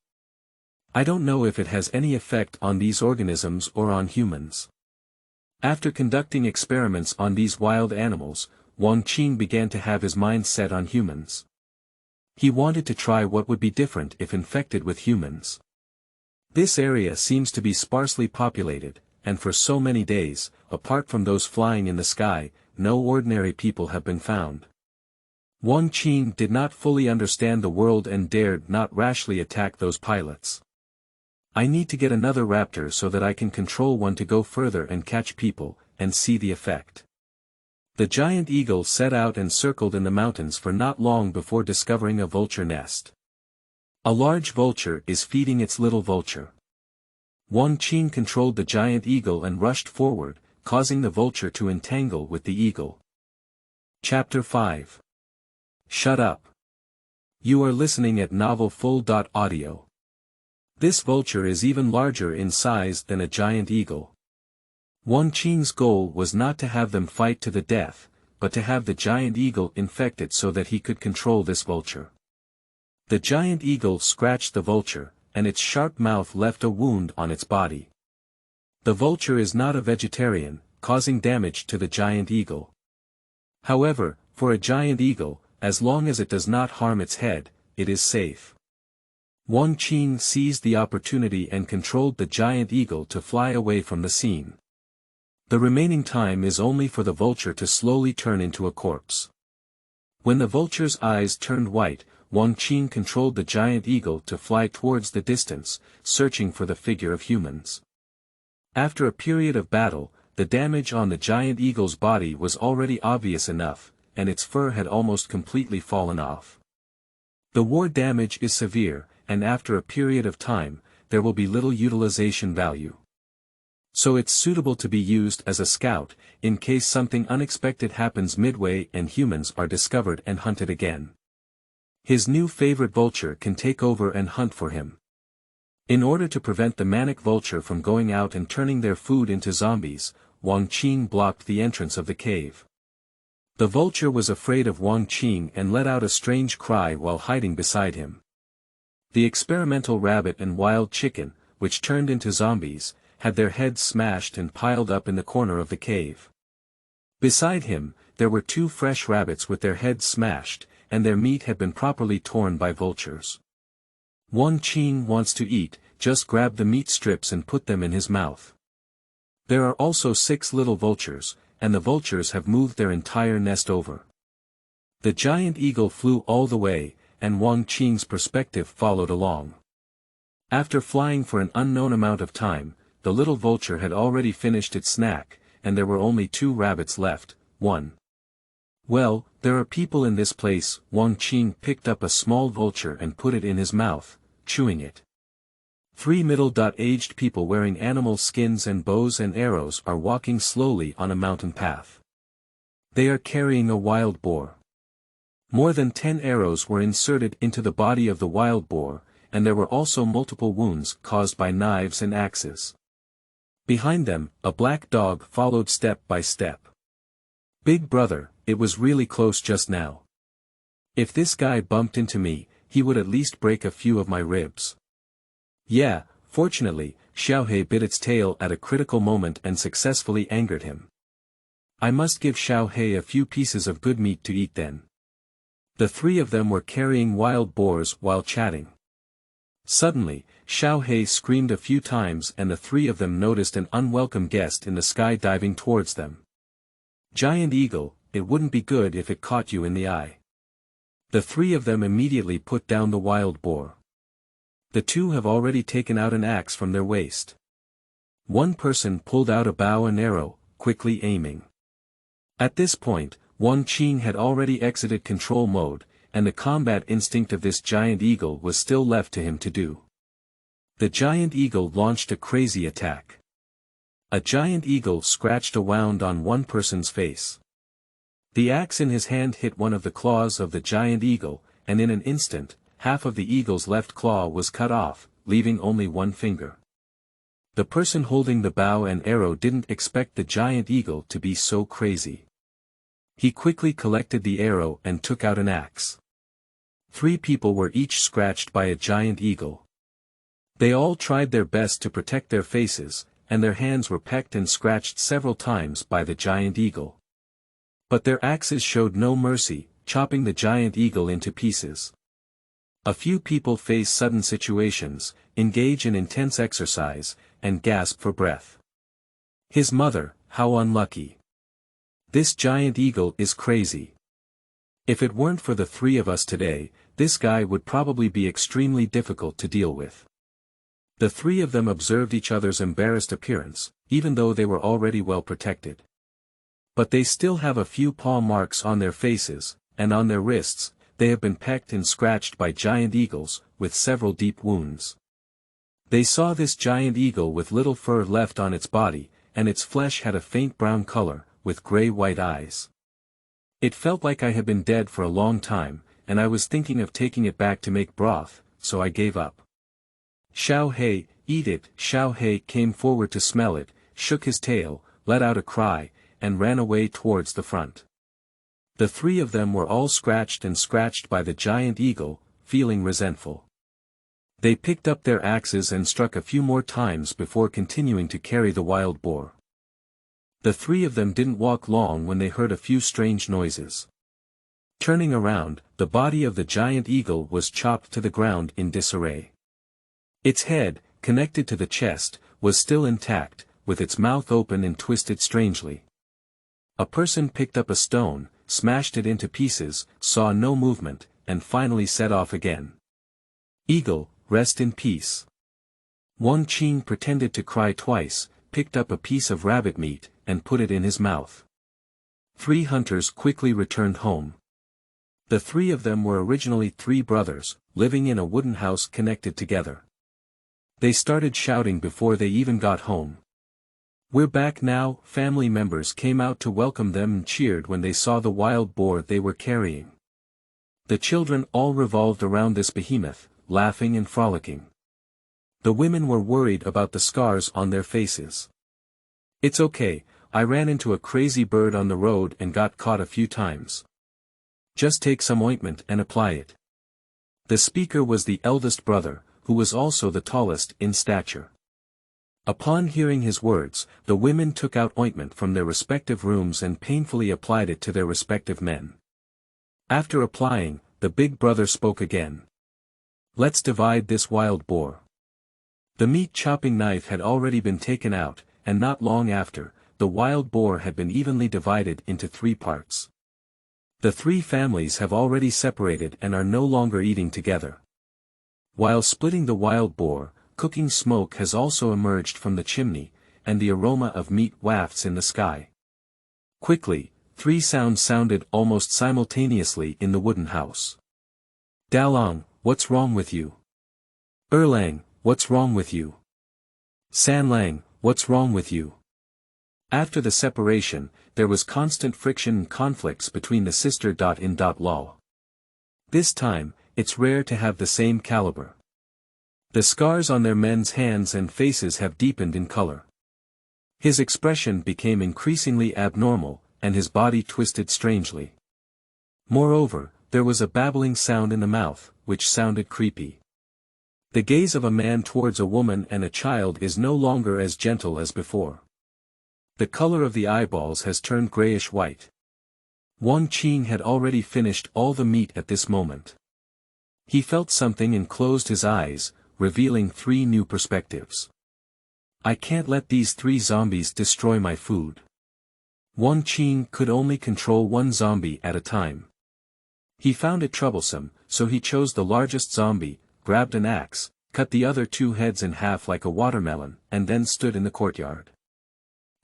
I don't know if it has any effect on these organisms or on humans. After conducting experiments on these wild animals, Wang Qing began to have his mind set on humans. He wanted to try what would be different if infected with humans. This area seems to be sparsely populated, and for so many days, apart from those flying in the sky, no ordinary people have been found. Wang Qing did not fully understand the world and dared not rashly attack those pilots. I need to get another raptor so that I can control one to go further and catch people, and see the effect. The giant eagle set out and circled in the mountains for not long before discovering a vulture nest. A large vulture is feeding its little vulture. Wang Qing controlled the giant eagle and rushed forward, causing the vulture to entangle with the eagle. Chapter 5. Shut up. You are listening at novelfull.audio. This vulture is even larger in size than a giant eagle. Wang Qing's goal was not to have them fight to the death, but to have the giant eagle infected so that he could control this vulture. The giant eagle scratched the vulture, and its sharp mouth left a wound on its body. The vulture is not a vegetarian, causing damage to the giant eagle. However, for a giant eagle, as long as it does not harm its head, it is safe. Wang Qing seized the opportunity and controlled the giant eagle to fly away from the scene. The remaining time is only for the vulture to slowly turn into a corpse. When the vulture's eyes turned white, Wang Qing controlled the giant eagle to fly towards the distance, searching for the figure of humans. After a period of battle, the damage on the giant eagle's body was already obvious enough, and its fur had almost completely fallen off. The war damage is severe, and after a period of time, there will be little utilization value. So it's suitable to be used as a scout, in case something unexpected happens midway and humans are discovered and hunted again. His new favorite vulture can take over and hunt for him. In order to prevent the manic vulture from going out and turning their food into zombies, Wang Qing blocked the entrance of the cave. The vulture was afraid of Wang Qing and let out a strange cry while hiding beside him. The experimental rabbit and wild chicken, which turned into zombies, had their heads smashed and piled up in the corner of the cave. Beside him, there were 2 fresh rabbits with their heads smashed, and their meat had been properly torn by vultures. Wang Qing wants to eat, just grab the meat strips and put them in his mouth. There are also 6 little vultures, and the vultures have moved their entire nest over. The giant eagle flew all the way, and Wang Qing's perspective followed along. After flying for an unknown amount of time, the little vulture had already finished its snack, and there were only 2 rabbits left. 1. Well, there are people in this place. Wang Qing picked up a small vulture and put it in his mouth, chewing it. 3 middle-aged people wearing animal skins and bows and arrows are walking slowly on a mountain path. They are carrying a wild boar. More than 10 arrows were inserted into the body of the wild boar, and there were also multiple wounds caused by knives and axes. Behind them, a black dog followed step by step. Big brother, it was really close just now. If this guy bumped into me, he would at least break a few of my ribs. Yeah, fortunately, Xiaohe bit its tail at a critical moment and successfully angered him. I must give Xiaohe a few pieces of good meat to eat then. The 3 of them were carrying wild boars while chatting. Suddenly, Xiaohe screamed a few times and the 3 of them noticed an unwelcome guest in the sky diving towards them. Giant eagle, it wouldn't be good if it caught you in the eye. The three of them immediately put down the wild boar. The two have already taken out an axe from their waist. One person pulled out a bow and arrow, quickly aiming. At this point, Wang Qing had already exited control mode, and the combat instinct of this giant eagle was still left to him to do. The giant eagle launched a crazy attack. A giant eagle scratched a wound on one person's face. The axe in his hand hit one of the claws of the giant eagle, and in an instant, half of the eagle's left claw was cut off, leaving only one finger. The person holding the bow and arrow didn't expect the giant eagle to be so crazy. He quickly collected the arrow and took out an axe. 3 people were each scratched by a giant eagle. They all tried their best to protect their faces, and their hands were pecked and scratched several times by the giant eagle. But their axes showed no mercy, chopping the giant eagle into pieces. A few people face sudden situations, engage in intense exercise, and gasp for breath. His mother, how unlucky. This giant eagle is crazy. If it weren't for the 3 of us today, this guy would probably be extremely difficult to deal with. The 3 of them observed each other's embarrassed appearance, even though they were already well protected. But they still have a few paw marks on their faces, and on their wrists, they have been pecked and scratched by giant eagles, with several deep wounds. They saw this giant eagle with little fur left on its body, and its flesh had a faint brown color, with gray-white eyes. It felt like I had been dead for a long time, and I was thinking of taking it back to make broth, so I gave up. Xiao He, eat it. Xiao He came forward to smell it, shook his tail, let out a cry, and ran away towards the front. The 3 of them were all scratched by the giant eagle, feeling resentful. They picked up their axes and struck a few more times before continuing to carry the wild boar. The 3 of them didn't walk long when they heard a few strange noises. Turning around, the body of the giant eagle was chopped to the ground in disarray. Its head, connected to the chest, was still intact, with its mouth open and twisted strangely. A person picked up a stone, smashed it into pieces, saw no movement, and finally set off again. Eagle, rest in peace. Wang Qing pretended to cry twice, picked up a piece of rabbit meat, and put it in his mouth. 3 hunters quickly returned home. The 3 of them were originally 3 brothers, living in a wooden house connected together. They started shouting before they even got home. "We're back now." Family members came out to welcome them and cheered when they saw the wild boar they were carrying. The children all revolved around this behemoth, laughing and frolicking. The women were worried about the scars on their faces. "It's okay, I ran into a crazy bird on the road and got caught a few times. Just take some ointment and apply it." The speaker was the eldest brother, who was also the tallest in stature. Upon hearing his words, the women took out ointment from their respective rooms and painfully applied it to their respective men. After applying, the big brother spoke again. "Let's divide this wild boar." The meat chopping knife had already been taken out, and not long after, the wild boar had been evenly divided into 3 parts. The 3 families have already separated and are no longer eating together. While splitting the wild boar, cooking smoke has also emerged from the chimney, and the aroma of meat wafts in the sky. Quickly, 3 sounds sounded almost simultaneously in the wooden house. "Dalong, what's wrong with you?" "Erlang, what's wrong with you?" "Sanlang, what's wrong with you?" After the separation, there was constant friction and conflicts between the sister.in.law. This time, it's rare to have the same caliber. The scars on their men's hands and faces have deepened in color. His expression became increasingly abnormal, and his body twisted strangely. Moreover, there was a babbling sound in the mouth, which sounded creepy. The gaze of a man towards a woman and a child is no longer as gentle as before. The color of the eyeballs has turned grayish-white. Wang Qing had already finished all the meat at this moment. He felt something and closed his eyes, revealing 3 new perspectives. "I can't let these 3 zombies destroy my food." Wang Qing could only control 1 zombie at a time. He found it troublesome, so he chose the largest zombie, grabbed an axe, cut the other two heads in half like a watermelon, and then stood in the courtyard.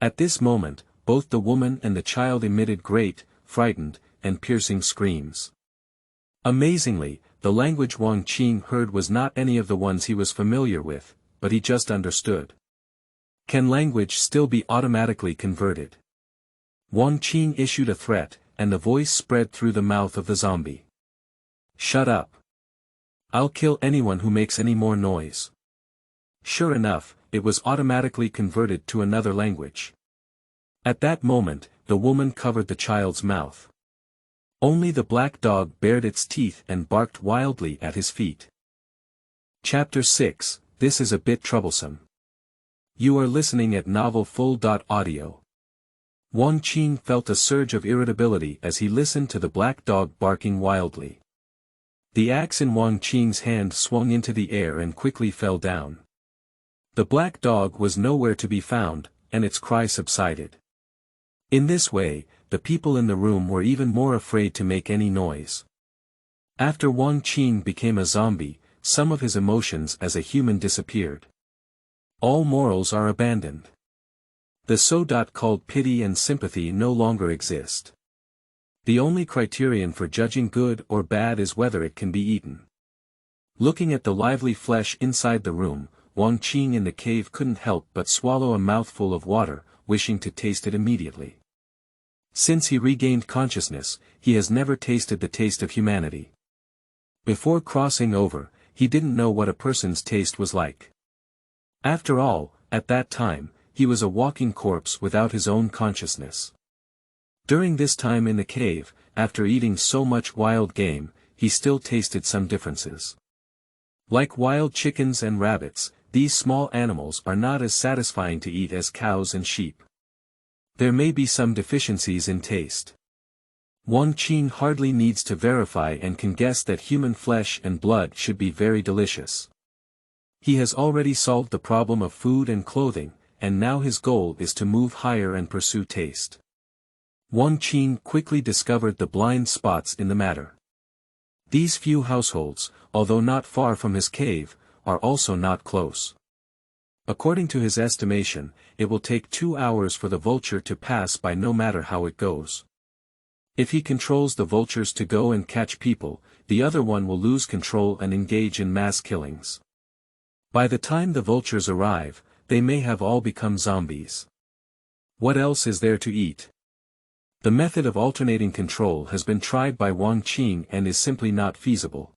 At this moment, both the woman and the child emitted great, frightened, and piercing screams. Amazingly, the language Wang Qing heard was not any of the ones he was familiar with, but he just understood. Can language still be automatically converted? Wang Qing issued a threat, and the voice spread through the mouth of the zombie. Shut up. I'll kill anyone who makes any more noise. Sure enough, it was automatically converted to another language. At that moment, the woman covered the child's mouth. Only the black dog bared its teeth and barked wildly at his feet. Chapter 6, This is a bit troublesome. You are listening at novelfull.audio. Wang Qing felt a surge of irritability as he listened to the black dog barking wildly. The axe in Wang Qing's hand swung into the air and quickly fell down. The black dog was nowhere to be found, and its cry subsided. In this way, the people in the room were even more afraid to make any noise. After Wang Qing became a zombie, some of his emotions as a human disappeared. All morals are abandoned. The so-called pity and sympathy no longer exist. The only criterion for judging good or bad is whether it can be eaten. Looking at the lively flesh inside the room, Wang Qing in the cave couldn't help but swallow a mouthful of water, wishing to taste it immediately. Since he regained consciousness, he has never tasted the taste of humanity. Before crossing over, he didn't know what a person's taste was like. After all, at that time, he was a walking corpse without his own consciousness. During this time in the cave, after eating so much wild game, he still tasted some differences. Like wild chickens and rabbits, these small animals are not as satisfying to eat as cows and sheep. There may be some deficiencies in taste. Wang Qing hardly needs to verify and can guess that human flesh and blood should be very delicious. He has already solved the problem of food and clothing, and now his goal is to move higher and pursue taste. Wang Qing quickly discovered the blind spots in the matter. These few households, although not far from his cave, are also not close. According to his estimation, it will take 2 hours for the vulture to pass by no matter how it goes. If he controls the vultures to go and catch people, the other one will lose control and engage in mass killings. By the time the vultures arrive, they may have all become zombies. What else is there to eat? The method of alternating control has been tried by Wang Qing and is simply not feasible.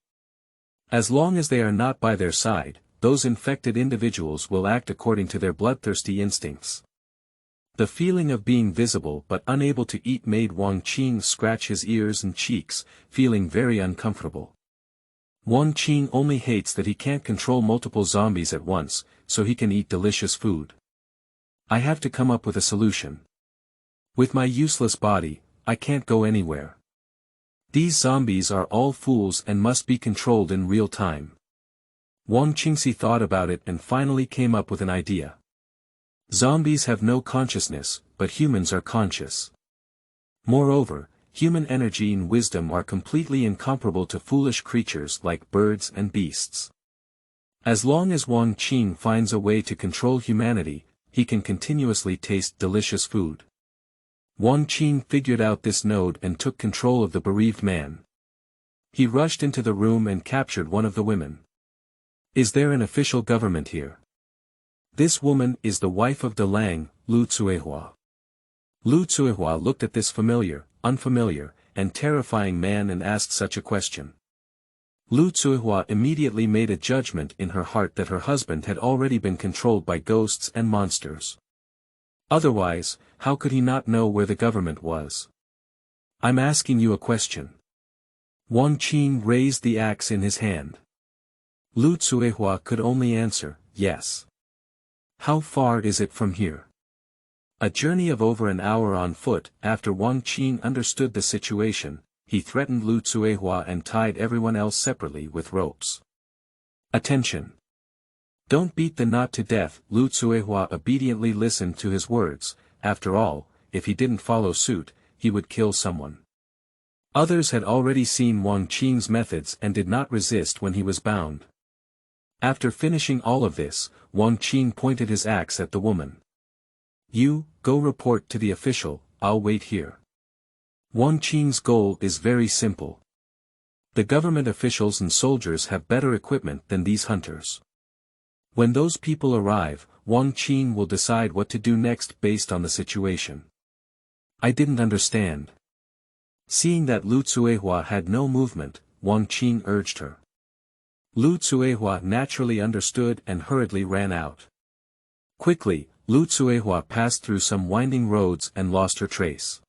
As long as they are not by their side, those infected individuals will act according to their bloodthirsty instincts. The feeling of being visible but unable to eat made Wang Qing scratch his ears and cheeks, feeling very uncomfortable. Wang Qing only hates that he can't control multiple zombies at once, so he can eat delicious food. I have to come up with a solution. With my useless body, I can't go anywhere. These zombies are all fools and must be controlled in real time. Wang Qingxi thought about it and finally came up with an idea. Zombies have no consciousness, but humans are conscious. Moreover, human energy and wisdom are completely incomparable to foolish creatures like birds and beasts. As long as Wang Qing finds a way to control humanity, he can continuously taste delicious food. Wang Qing figured out this node and took control of the bereaved man. He rushed into the room and captured one of the women. Is there an official government here? This woman is the wife of Delang, Lu Cuihua. Lu Cuihua looked at this unfamiliar, and terrifying man and asked such a question. Lu Cuihua immediately made a judgment in her heart that her husband had already been controlled by ghosts and monsters. Otherwise, how could he not know where the government was? I'm asking you a question. Wang Qing raised the axe in his hand. Lu Cuihua could only answer, yes. How far is it from here? A journey of over an hour on foot. After Wang Qing understood the situation, he threatened Lu Cuihua and tied everyone else separately with ropes. Attention! Don't beat the knot to death. Lu Cuihua obediently listened to his words. After all, if he didn't follow suit, he would kill someone. Others had already seen Wang Qing's methods and did not resist when he was bound. After finishing all of this, Wang Qing pointed his axe at the woman. "You, go report to the official, I'll wait here." Wang Qing's goal is very simple. The government officials and soldiers have better equipment than these hunters. When those people arrive, Wang Qing will decide what to do next based on the situation. I didn't understand. Seeing that Lu Cuehua had no movement, Wang Qing urged her. Lu Cuehua naturally understood and hurriedly ran out. Quickly, Lu Cuehua passed through some winding roads and lost her trace.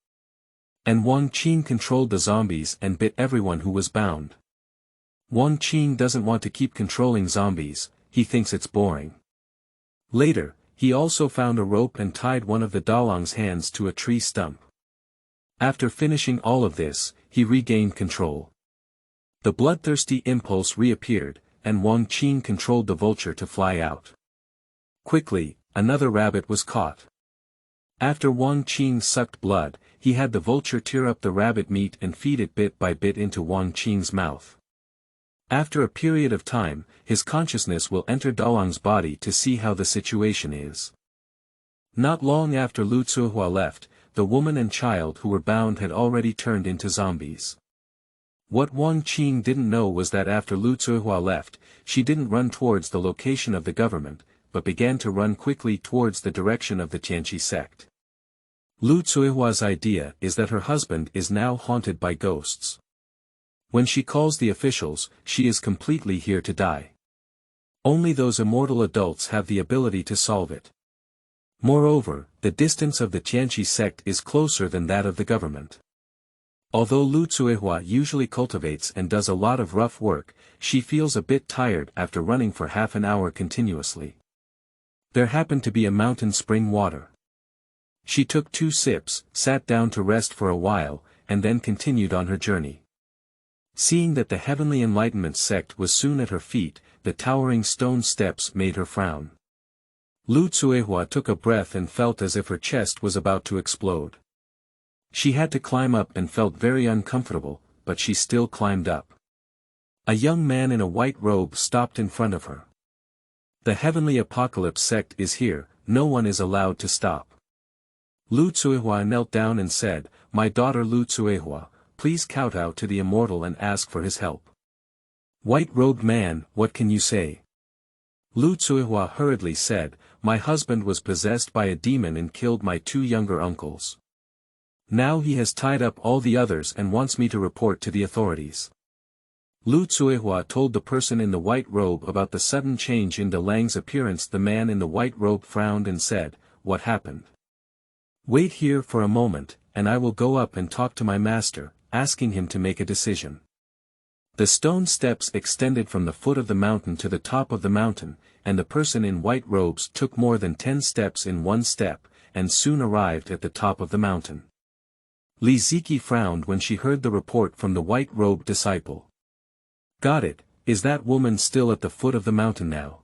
And Wang Qing controlled the zombies and bit everyone who was bound. Wang Qing doesn't want to keep controlling zombies, he thinks it's boring. Later, he also found a rope and tied one of the Dalong's hands to a tree stump. After finishing all of this, he regained control. The bloodthirsty impulse reappeared, and Wang Qing controlled the vulture to fly out. Quickly, another rabbit was caught. After Wang Qing sucked blood, he had the vulture tear up the rabbit meat and feed it bit by bit into Wang Qing's mouth. After a period of time, his consciousness will enter Dalong's body to see how the situation is. Not long after Lu Cuehua left, the woman and child who were bound had already turned into zombies. What Wang Qing didn't know was that after Lu Cuehua left, she didn't run towards the location of the government, but began to run quickly towards the direction of the Tianqi sect. Lu Cuehua's idea is that her husband is now haunted by ghosts. When she calls the officials, she is completely here to die. Only those immortal adults have the ability to solve it. Moreover, the distance of the Tianqi sect is closer than that of the government. Although Lu Cuehua usually cultivates and does a lot of rough work, she feels a bit tired after running for half an hour continuously. There happened to be a mountain spring water. She took 2 sips, sat down to rest for a while, and then continued on her journey. Seeing that the heavenly enlightenment sect was soon at her feet, the towering stone steps made her frown. Lu Cuehua took a breath and felt as if her chest was about to explode. She had to climb up and felt very uncomfortable, but she still climbed up. A young man in a white robe stopped in front of her. The heavenly apocalypse sect is here, no one is allowed to stop. Lu Cuehua knelt down and said, "My daughter Lu Cuehua, please kowtow to the immortal and ask for his help." "White-robed man, what can you say?" Lu Cuehua hurriedly said, "My husband was possessed by a demon and killed my 2 younger uncles. Now he has tied up all the others and wants me to report to the authorities." Lu Cuehua told the person in the white robe about the sudden change in De Lang's appearance. The man in the white robe frowned and said, "What happened?" "Wait here for a moment, and I will go up and talk to my master, asking him to make a decision." The stone steps extended from the foot of the mountain to the top of the mountain, and the person in white robes took more than 10 steps in one step, and soon arrived at the top of the mountain. Li Ziki frowned when she heard the report from the white-robed disciple. "Got it, is that woman still at the foot of the mountain now?"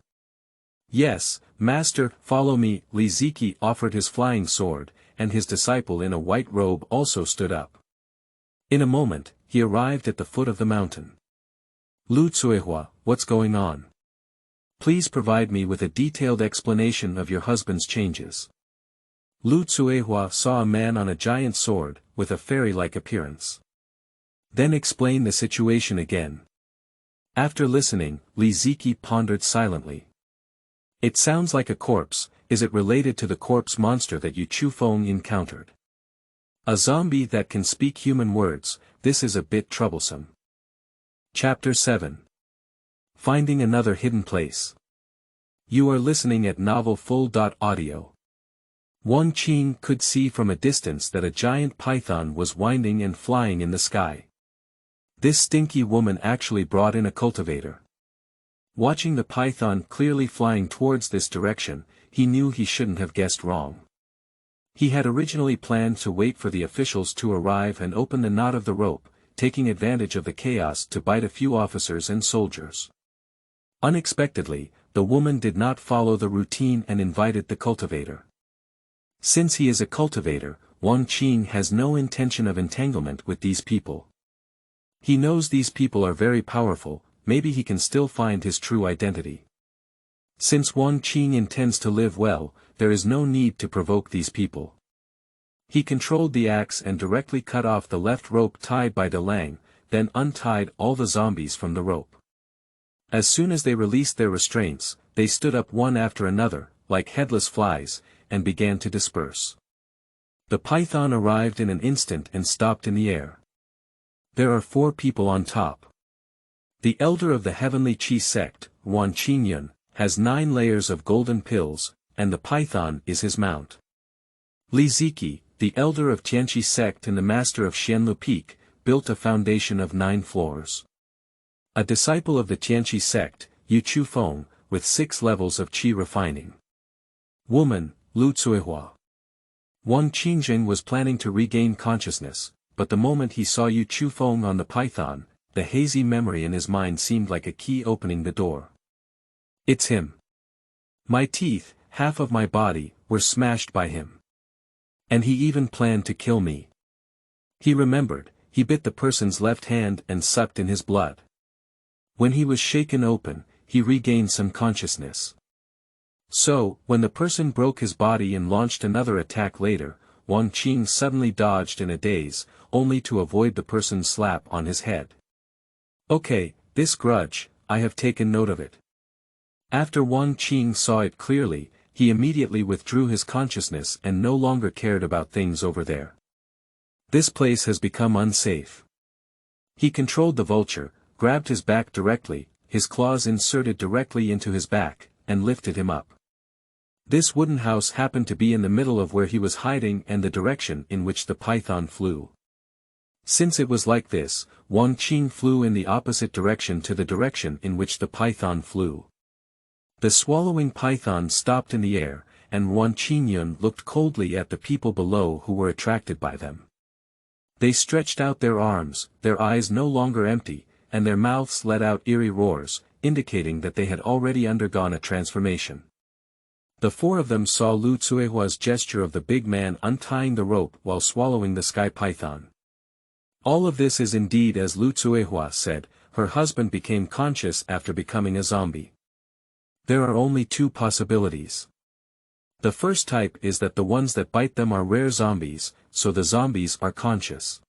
"Yes, master, follow me." Li Ziki offered his flying sword, and his disciple in a white robe also stood up. In a moment, he arrived at the foot of the mountain. "Lu Cuehua, what's going on? Please provide me with a detailed explanation of your husband's changes." Lu Cuehua saw a man on a giant sword, with a fairy-like appearance. "Then explain the situation again." After listening, Li Ziki pondered silently. "It sounds like a corpse. Is it related to the corpse monster that Yu Chufeng encountered?" "A zombie that can speak human words, this is a bit troublesome." Chapter 7. Finding another hidden place. You are listening at novelfull.audio. Wang Qing could see from a distance that a giant python was winding and flying in the sky. This stinky woman actually brought in a cultivator. Watching the python clearly flying towards this direction, he knew he shouldn't have guessed wrong. He had originally planned to wait for the officials to arrive and open the knot of the rope, taking advantage of the chaos to bite a few officers and soldiers. Unexpectedly, the woman did not follow the routine and invited the cultivator. Since he is a cultivator, Wang Qing has no intention of entanglement with these people. He knows these people are very powerful, maybe he can still find his true identity. Since Wang Qing intends to live well, there is no need to provoke these people. He controlled the axe and directly cut off the left rope tied by De Lang, then untied all the zombies from the rope. As soon as they released their restraints, they stood up one after another, like headless flies, and began to disperse. The python arrived in an instant and stopped in the air. There are 4 people on top. The elder of the heavenly Qi sect, Wang Qing, has 9 layers of golden pills, and the python is his mount. Li Ziki, the elder of Tianqi sect and the master of Xianlu Peak, built a foundation of 9 floors. A disciple of the Tianqi sect, Yu Chufeng, with 6 levels of qi refining. Woman, Lu Cuihua. Wang Qingjing was planning to regain consciousness, but the moment he saw Yu Chufeng on the python, the hazy memory in his mind seemed like a key opening the door. It's him. My teeth, half of my body, were smashed by him. And he even planned to kill me. He remembered, he bit the person's left hand and sucked in his blood. When he was shaken open, he regained some consciousness. So, when the person broke his body and launched another attack later, Wang Qing suddenly dodged in a daze, only to avoid the person's slap on his head. Okay, this grudge, I have taken note of it. After Wang Qing saw it clearly, he immediately withdrew his consciousness and no longer cared about things over there. This place has become unsafe. He controlled the vulture, grabbed his back directly, his claws inserted directly into his back, and lifted him up. This wooden house happened to be in the middle of where he was hiding and the direction in which the python flew. Since it was like this, Wang Qing flew in the opposite direction to the direction in which the python flew. The swallowing python stopped in the air, and Wang Qingyun looked coldly at the people below who were attracted by them. They stretched out their arms, their eyes no longer empty, and their mouths let out eerie roars, indicating that they had already undergone a transformation. The 4 of them saw Lu Cuihua's gesture of the big man untying the rope while swallowing the sky python. All of this is indeed as Lu Cuihua said, her husband became conscious after becoming a zombie. There are only 2 possibilities. The first type is that the ones that bite them are rare zombies, so the zombies are conscious.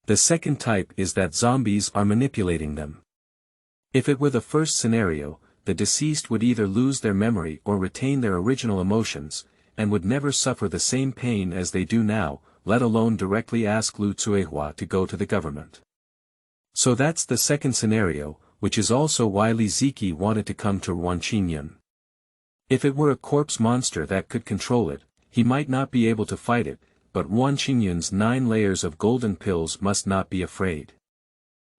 The second type is that zombies are manipulating them. If it were the first scenario, the deceased would either lose their memory or retain their original emotions, and would never suffer the same pain as they do now, let alone directly ask Lu Cuihua to go to the government. So that's the second scenario, which is also why Li Ziki wanted to come to Wang Qingyun. If it were a corpse monster that could control it, he might not be able to fight it, but Wang Qingyun's 9 layers of golden pills must not be afraid.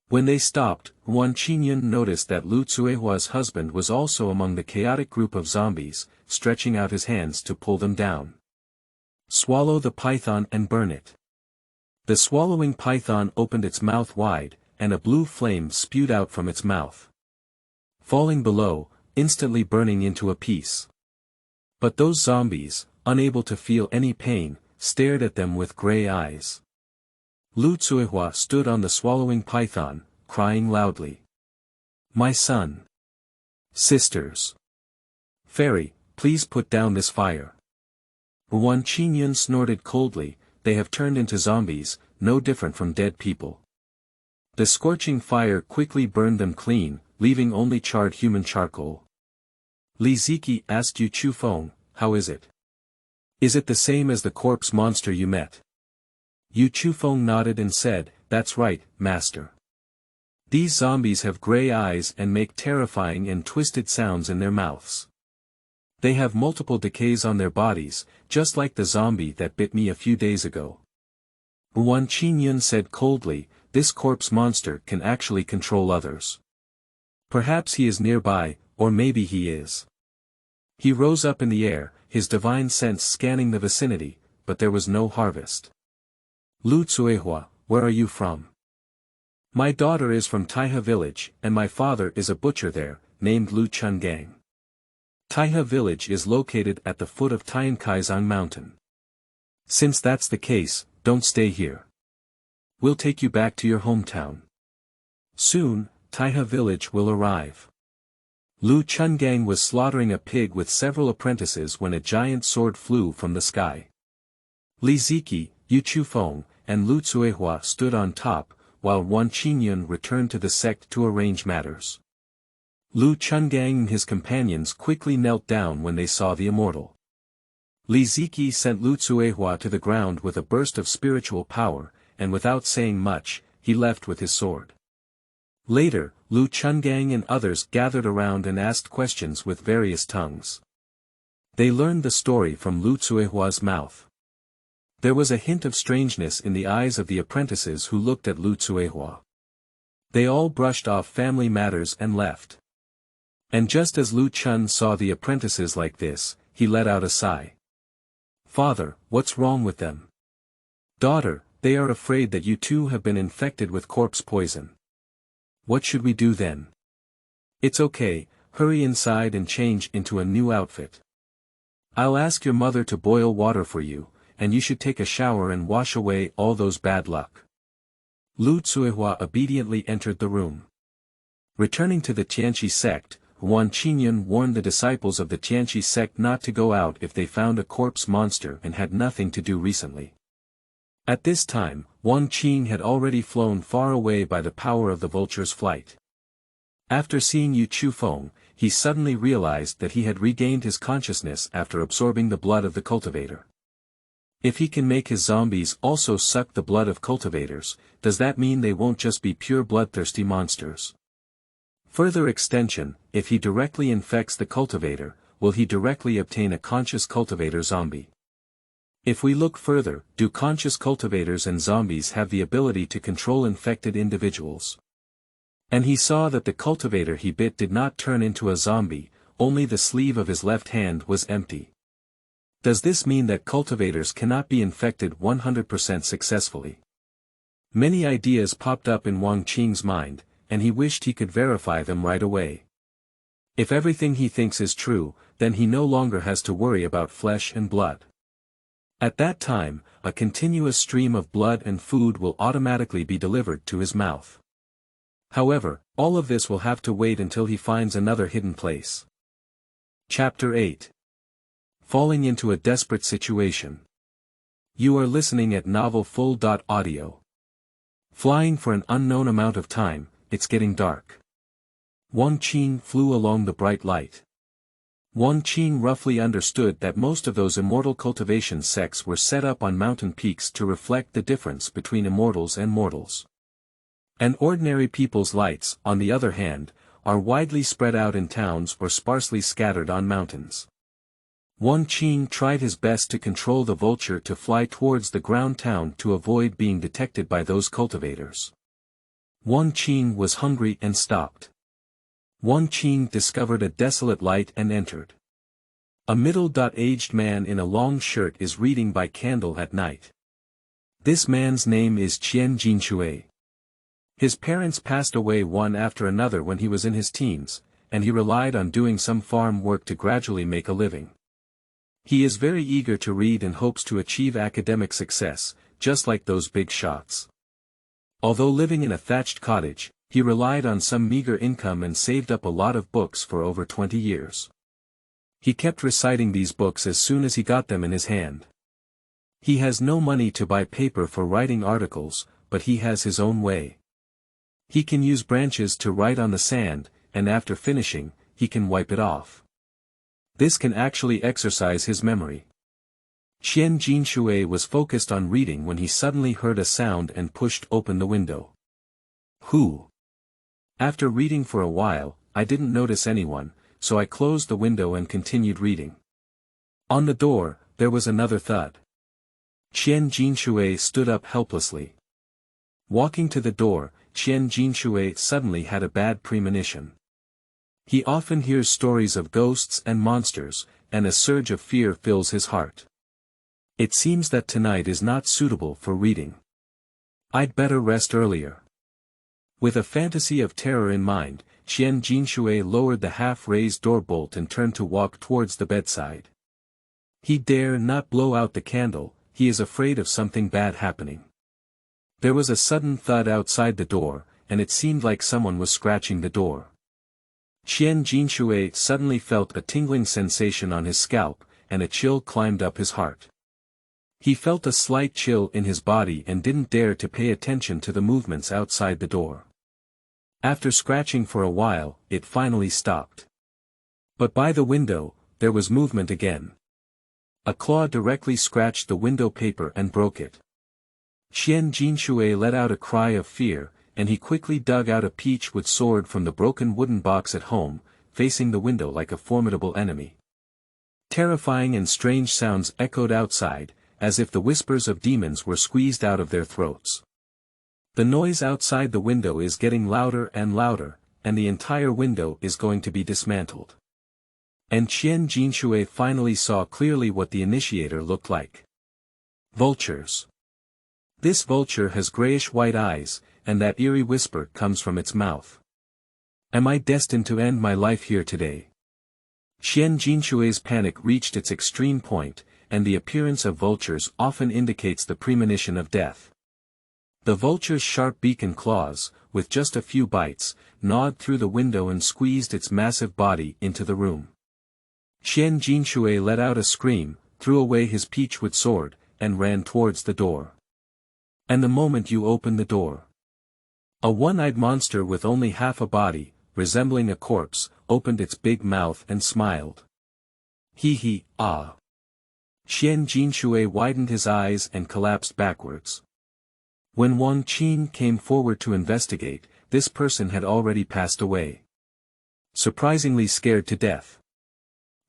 When they stopped, Wang Qingyun noticed that Lu Cuihua's husband was also among the chaotic group of zombies, stretching out his hands to pull them down. Swallow the python and burn it. The swallowing python opened its mouth wide, and a blue flame spewed out from its mouth. Falling below, instantly burning into a piece. But those zombies, unable to feel any pain, stared at them with gray eyes. Lu Cuihua stood on the swallowing python, crying loudly. My son. Sisters. Fairy, please put down this fire. Wang Qingyun snorted coldly, they have turned into zombies, no different from dead people. The scorching fire quickly burned them clean, leaving only charred human charcoal. Li Ziki asked Yu Chufeng, how is it? Is it the same as the corpse monster you met? Yu Chufeng nodded and said, that's right, master. These zombies have gray eyes and make terrifying and twisted sounds in their mouths. They have multiple decays on their bodies, just like the zombie that bit me a few days ago. Wang Qingyun said coldly, this corpse monster can actually control others. Perhaps he is nearby, or maybe he is. He rose up in the air, his divine sense scanning the vicinity, but there was no harvest. Lu Cuihua, where are you from? My daughter is from Taihe village, and my father is a butcher there, named Lu Chungang. Taihe village is located at the foot of Tiankaizang mountain. Since that's the case, don't stay here. We'll take you back to your hometown. Soon, Taihe village will arrive. Lu Chungang was slaughtering a pig with several apprentices when a giant sword flew from the sky. Li Ziki, Yu Chufeng, and Lu Cuihua stood on top, while Wang Qing returned to the sect to arrange matters. Lu Chungang and his companions quickly knelt down when they saw the immortal. Li Ziki sent Lu Cuihua to the ground with a burst of spiritual power, and without saying much, he left with his sword. Later, Lu Chungang and others gathered around and asked questions with various tongues. They learned the story from Lu Cuihua's mouth. There was a hint of strangeness in the eyes of the apprentices who looked at Lu Cuihua. They all brushed off family matters and left. And just as Lu Chun saw the apprentices like this, he let out a sigh. "Father, what's wrong with them?" "Daughter, they are afraid that you too have been infected with corpse poison." "What should we do then?" "It's okay, hurry inside and change into a new outfit. I'll ask your mother to boil water for you, and you should take a shower and wash away all those bad luck." Lu Cuihua obediently entered the room. Returning to the Tianqi sect, Wang Qing warned the disciples of the Tianqi sect not to go out if they found a corpse monster and had nothing to do recently. At this time, Wang Qing had already flown far away by the power of the vulture's flight. After seeing Yu Chufeng, he suddenly realized that he had regained his consciousness after absorbing the blood of the cultivator. If he can make his zombies also suck the blood of cultivators, does that mean they won't just be pure bloodthirsty monsters? Further extension, if he directly infects the cultivator, will he directly obtain a conscious cultivator zombie? If we look further, do conscious cultivators and zombies have the ability to control infected individuals? And he saw that the cultivator he bit did not turn into a zombie, only the sleeve of his left hand was empty. Does this mean that cultivators cannot be infected 100% successfully? Many ideas popped up in Wang Qing's mind, and he wished he could verify them right away. If everything he thinks is true, then he no longer has to worry about flesh and blood. At that time, a continuous stream of blood and food will automatically be delivered to his mouth. However, all of this will have to wait until he finds another hidden place. Chapter 8. Falling into a desperate situation. You are listening at novelfull.audio. Flying for an unknown amount of time, it's getting dark. Wang Qing flew along the bright light. Wang Qing roughly understood that most of those immortal cultivation sects were set up on mountain peaks to reflect the difference between immortals and mortals. And ordinary people's lights, on the other hand, are widely spread out in towns or sparsely scattered on mountains. Wang Qing tried his best to control the vulture to fly towards the ground town to avoid being detected by those cultivators. Wang Qing was hungry and stopped. Wang Qing discovered a desolate light and entered. A middle-aged man in a long shirt is reading by candle at night. This man's name is Qian Jinxue. His parents passed away one after another when he was in his teens, and he relied on doing some farm work to gradually make a living. He is very eager to read and hopes to achieve academic success, just like those big shots. Although living in a thatched cottage, he relied on some meager income and saved up a lot of books for over 20 years. He kept reciting these books as soon as he got them in his hand. He has no money to buy paper for writing articles, but he has his own way. He can use branches to write on the sand, and after finishing, he can wipe it off. This can actually exercise his memory. Qian Jinxue was focused on reading when he suddenly heard a sound and pushed open the window. Who? After reading for a while, I didn't notice anyone, so I closed the window and continued reading. On the door, there was another thud. Qian Jinxue stood up helplessly. Walking to the door, Qian Jinxue suddenly had a bad premonition. He often hears stories of ghosts and monsters, and a surge of fear fills his heart. It seems that tonight is not suitable for reading. I'd better rest earlier. With a fantasy of terror in mind, Qian Jinxue lowered the half-raised door bolt and turned to walk towards the bedside. He dare not blow out the candle, he is afraid of something bad happening. There was a sudden thud outside the door, and it seemed like someone was scratching the door. Qian Jinshui suddenly felt a tingling sensation on his scalp, and a chill climbed up his heart. He felt a slight chill in his body and didn't dare to pay attention to the movements outside the door. After scratching for a while, it finally stopped. But by the window, there was movement again. A claw directly scratched the window paper and broke it. Qian Jinshui let out a cry of fear, and he quickly dug out a peach-wood sword from the broken wooden box at home, facing the window like a formidable enemy. Terrifying and strange sounds echoed outside, as if the whispers of demons were squeezed out of their throats. The noise outside the window is getting louder and louder, and the entire window is going to be dismantled. And Qian Jinshui finally saw clearly what the initiator looked like. Vultures. This vulture has grayish-white eyes, and that eerie whisper comes from its mouth. Am I destined to end my life here today? Qian Jinshui's panic reached its extreme point, and the appearance of vultures often indicates the premonition of death. The vulture's sharp beak and claws, with just a few bites, gnawed through the window and squeezed its massive body into the room. Qian Jinshui let out a scream, threw away his peach-wood sword, and ran towards the door. And the moment you open the door, a one-eyed monster with only half a body, resembling a corpse, opened its big mouth and smiled. Hee, ah. Qian Jinshui widened his eyes and collapsed backwards. When Wang Qing came forward to investigate, this person had already passed away. Surprisingly scared to death.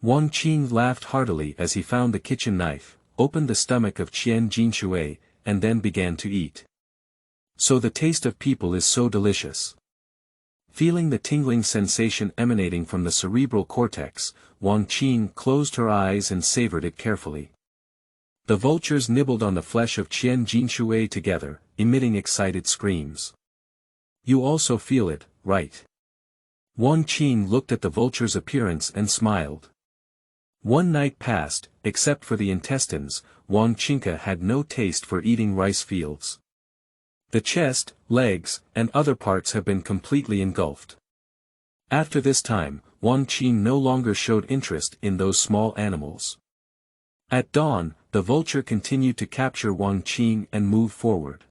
Wang Qing laughed heartily as he found the kitchen knife, opened the stomach of Qian Jinshui, and then began to eat. So the taste of people is so delicious. Feeling the tingling sensation emanating from the cerebral cortex, Wang Qing closed her eyes and savored it carefully. The vultures nibbled on the flesh of Qian Jinshui together, emitting excited screams. You also feel it, right? Wang Qing looked at the vulture's appearance and smiled. One night passed, except for the intestines, Wang Qingka had no taste for eating rice fields. The chest, legs, and other parts have been completely engulfed. After this time, Wang Qing no longer showed interest in those small animals. At dawn, the vulture continued to capture Wang Qing and move forward.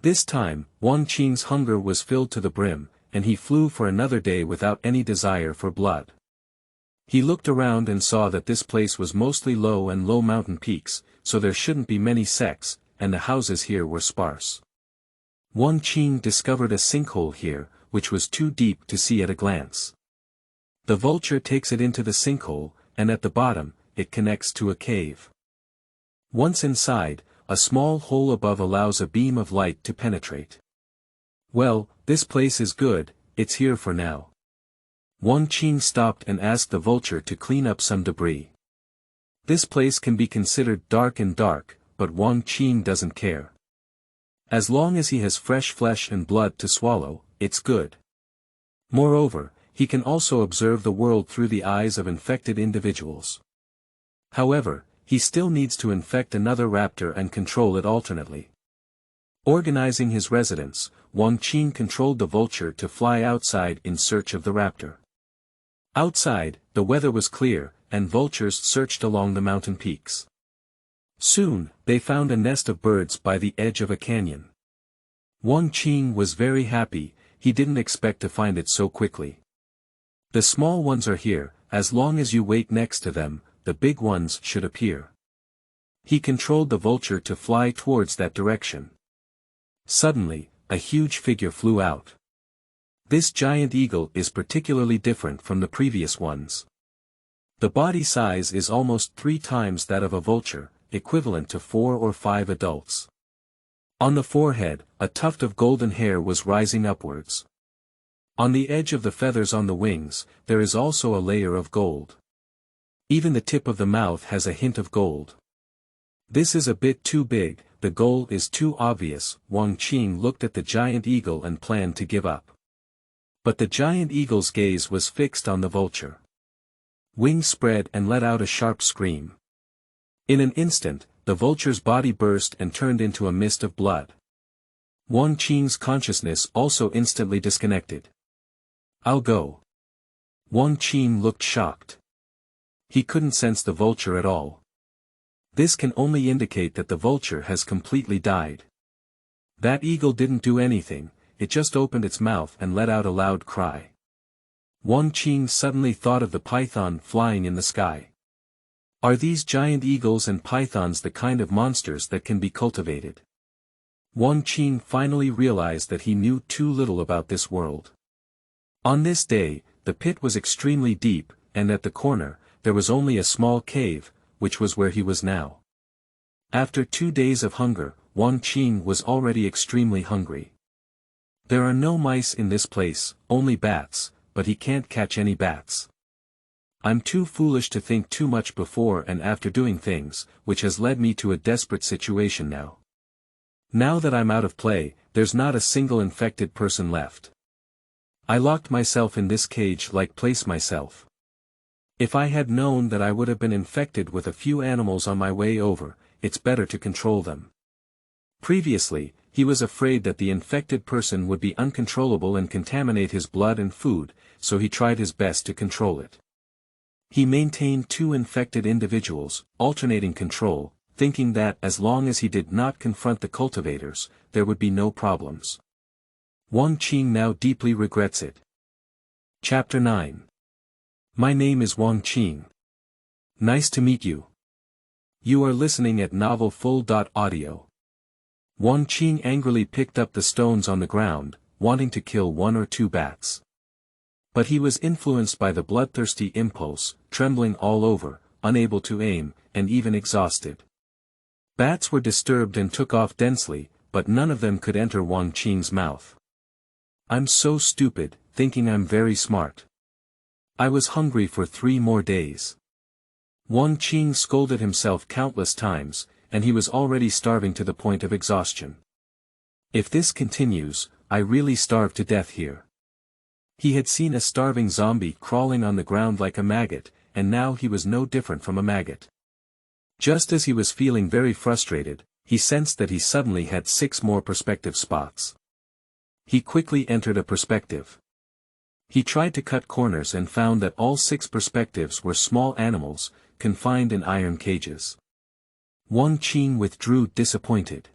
This time, Wang Qing's hunger was filled to the brim, and he flew for another day without any desire for blood. He looked around and saw that this place was mostly low mountain peaks, so there shouldn't be many sects, and the houses here were sparse. Wang Qing discovered a sinkhole here, which was too deep to see at a glance. The vulture takes it into the sinkhole, and at the bottom, it connects to a cave. Once inside, a small hole above allows a beam of light to penetrate. Well, this place is good, it's here for now. Wang Qing stopped and asked the vulture to clean up some debris. This place can be considered dark, but Wang Qing doesn't care. As long as he has fresh flesh and blood to swallow, it's good. Moreover, he can also observe the world through the eyes of infected individuals. However, he still needs to infect another raptor and control it alternately. Organizing his residence, Wang Qing controlled the vulture to fly outside in search of the raptor. Outside, the weather was clear, and vultures searched along the mountain peaks. Soon, they found a nest of birds by the edge of a canyon. Wang Qing was very happy, he didn't expect to find it so quickly. The small ones are here, as long as you wait next to them, the big ones should appear. He controlled the vulture to fly towards that direction. Suddenly, a huge figure flew out. This giant eagle is particularly different from the previous ones. The body size is almost 3 times that of a vulture, equivalent to 4 or 5 adults. On the forehead, a tuft of golden hair was rising upwards. On the edge of the feathers on the wings, there is also a layer of gold. Even the tip of the mouth has a hint of gold. This is a bit too big, the goal is too obvious. Wang Qing looked at the giant eagle and planned to give up. But the giant eagle's gaze was fixed on the vulture. Wings spread and let out a sharp scream. In an instant, the vulture's body burst and turned into a mist of blood. Wang Qing's consciousness also instantly disconnected. I'll go. Wang Qing looked shocked. He couldn't sense the vulture at all. This can only indicate that the vulture has completely died. That eagle didn't do anything, it just opened its mouth and let out a loud cry. Wang Qing suddenly thought of the python flying in the sky. Are these giant eagles and pythons the kind of monsters that can be cultivated? Wang Qing finally realized that he knew too little about this world. On this day, the pit was extremely deep, and at the corner, there was only a small cave, which was where he was now. After 2 days of hunger, Wang Qing was already extremely hungry. There are no mice in this place, only bats, but he can't catch any bats. I'm too foolish to think too much before and after doing things, which has led me to a desperate situation now. Now that I'm out of play, there's not a single infected person left. I locked myself in this cage-like place myself. If I had known that I would have been infected with a few animals on my way over, it's better to control them. Previously, he was afraid that the infected person would be uncontrollable and contaminate his blood and food, so he tried his best to control it. He maintained 2 infected individuals, alternating control, thinking that as long as he did not confront the cultivators, there would be no problems. Wang Qing now deeply regrets it. Chapter 9. My name is Wang Qing. Nice to meet you. You are listening at novelfull.audio. Wang Qing angrily picked up the stones on the ground, wanting to kill 1 or 2 bats. But he was influenced by the bloodthirsty impulse, trembling all over, unable to aim, and even exhausted. Bats were disturbed and took off densely, but none of them could enter Wang Qing's mouth. I'm so stupid, thinking I'm very smart. I was hungry for 3 more days. Wang Qing scolded himself countless times, and he was already starving to the point of exhaustion. If this continues, I really starve to death here. He had seen a starving zombie crawling on the ground like a maggot, and now he was no different from a maggot. Just as he was feeling very frustrated, he sensed that he suddenly had 6 more perspective spots. He quickly entered a perspective. He tried to cut corners and found that all 6 perspectives were small animals, confined in iron cages. Wang Qing withdrew disappointed.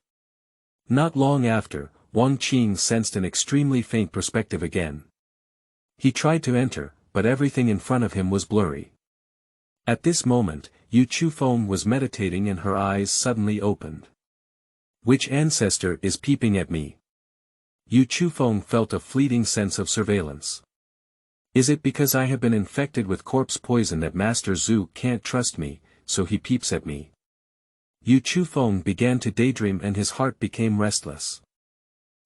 Not long after, Wang Qing sensed an extremely faint perspective again. He tried to enter, but everything in front of him was blurry. At this moment, Xuanhuan was meditating and her eyes suddenly opened. Which ancestor is peeping at me? Xuanhuan felt a fleeting sense of surveillance. Is it because I have been infected with corpse poison that Master Zhu can't trust me, so he peeps at me? Xuanhuan began to daydream and his heart became restless.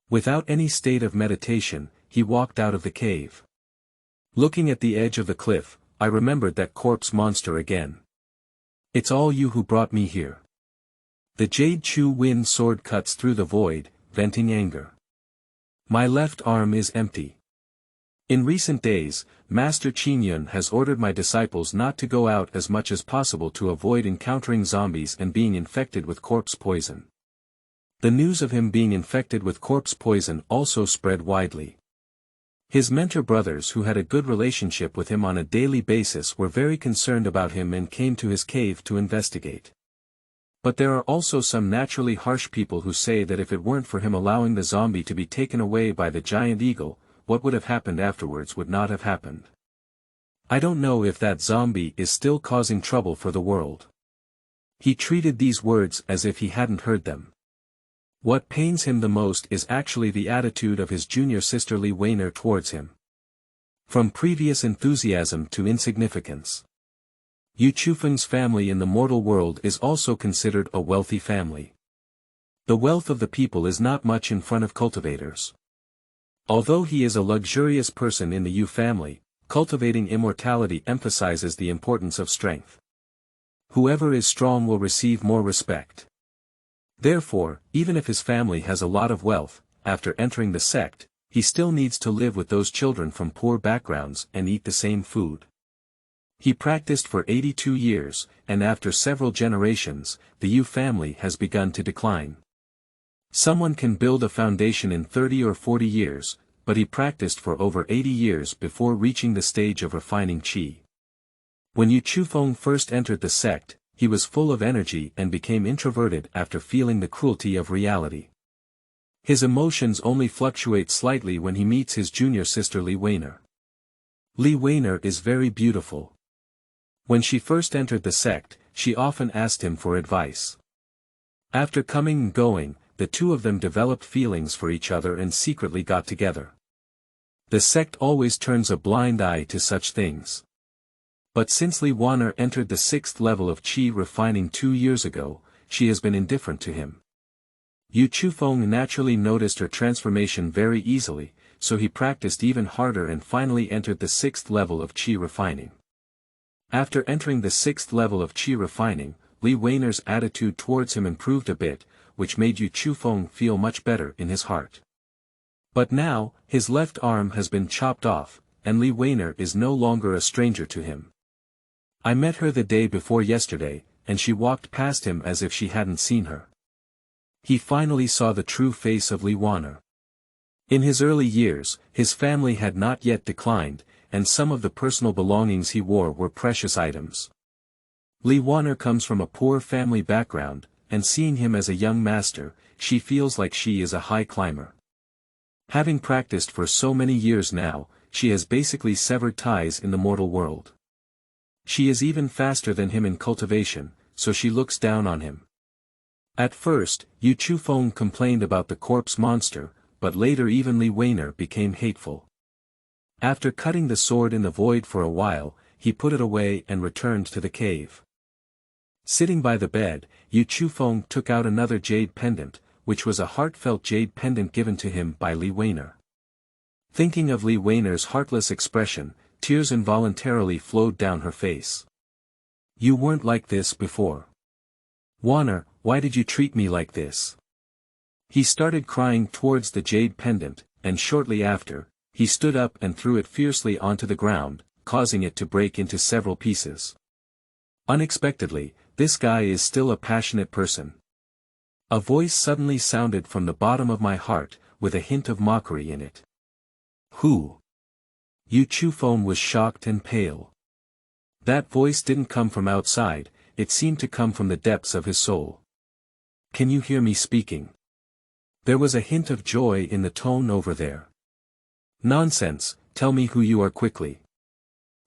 Without any state of meditation, he walked out of the cave. Looking at the edge of the cliff, I remembered that corpse monster again. It's all you who brought me here. The Jade Chu Wind sword cuts through the void, venting anger. My left arm is empty. In recent days, Master Qingyun has ordered my disciples not to go out as much as possible to avoid encountering zombies and being infected with corpse poison. The news of him being infected with corpse poison also spread widely. His mentor brothers who had a good relationship with him on a daily basis were very concerned about him and came to his cave to investigate. But there are also some naturally harsh people who say that if it weren't for him allowing the zombie to be taken away by the giant eagle, what would have happened afterwards would not have happened. I don't know if that zombie is still causing trouble for the world. He treated these words as if he hadn't heard them. What pains him the most is actually the attitude of his junior sister Li Weiner towards him. From previous enthusiasm to insignificance. Xuanhuan's family in the mortal world is also considered a wealthy family. The wealth of the people is not much in front of cultivators. Although he is a luxurious person in the Yu family, cultivating immortality emphasizes the importance of strength. Whoever is strong will receive more respect. Therefore, even if his family has a lot of wealth, after entering the sect, he still needs to live with those children from poor backgrounds and eat the same food. He practiced for 82 years, and after several generations, the Yu family has begun to decline. Someone can build a foundation in 30 or 40 years, but he practiced for over 80 years before reaching the stage of refining qi. When Yu Chufeng first entered the sect, he was full of energy and became introverted after feeling the cruelty of reality. His emotions only fluctuate slightly when he meets his junior sister Li Weiner. Li Weiner is very beautiful. When she first entered the sect, she often asked him for advice. After coming and going, the two of them developed feelings for each other and secretly got together. The sect always turns a blind eye to such things. But since Li Weiner entered the 6th level of qi refining 2 years ago, she has been indifferent to him. Yu Chufeng naturally noticed her transformation very easily, so he practiced even harder and finally entered the 6th level of qi refining. After entering the 6th level of qi refining, Li Weiner's attitude towards him improved a bit, which made Yu Chufeng feel much better in his heart. But now, his left arm has been chopped off, and Li Weiner is no longer a stranger to him. I met her the day before yesterday, and she walked past him as if she hadn't seen her. He finally saw the true face of Li Weiner. In his early years, his family had not yet declined, and some of the personal belongings he wore were precious items. Li Weiner comes from a poor family background, and seeing him as a young master, she feels like she is a high climber. Having practiced for so many years now, she has basically severed ties in the mortal world. She is even faster than him in cultivation, so she looks down on him. At first, Yu Chufeng complained about the corpse monster, but later even Li Weiner became hateful. After cutting the sword in the void for a while, he put it away and returned to the cave. Sitting by the bed, Yu Chufeng took out another jade pendant, which was a heartfelt jade pendant given to him by Li Weiner. Thinking of Li Weiner's heartless expression, tears involuntarily flowed down her face. You weren't like this before. Weiner, why did you treat me like this? He started crying towards the jade pendant, and shortly after, he stood up and threw it fiercely onto the ground, causing it to break into several pieces. Unexpectedly, this guy is still a passionate person. A voice suddenly sounded from the bottom of my heart, with a hint of mockery in it. Who? Yu Chufeng was shocked and pale. That voice didn't come from outside, it seemed to come from the depths of his soul. Can you hear me speaking? There was a hint of joy in the tone over there. Nonsense, tell me who you are quickly.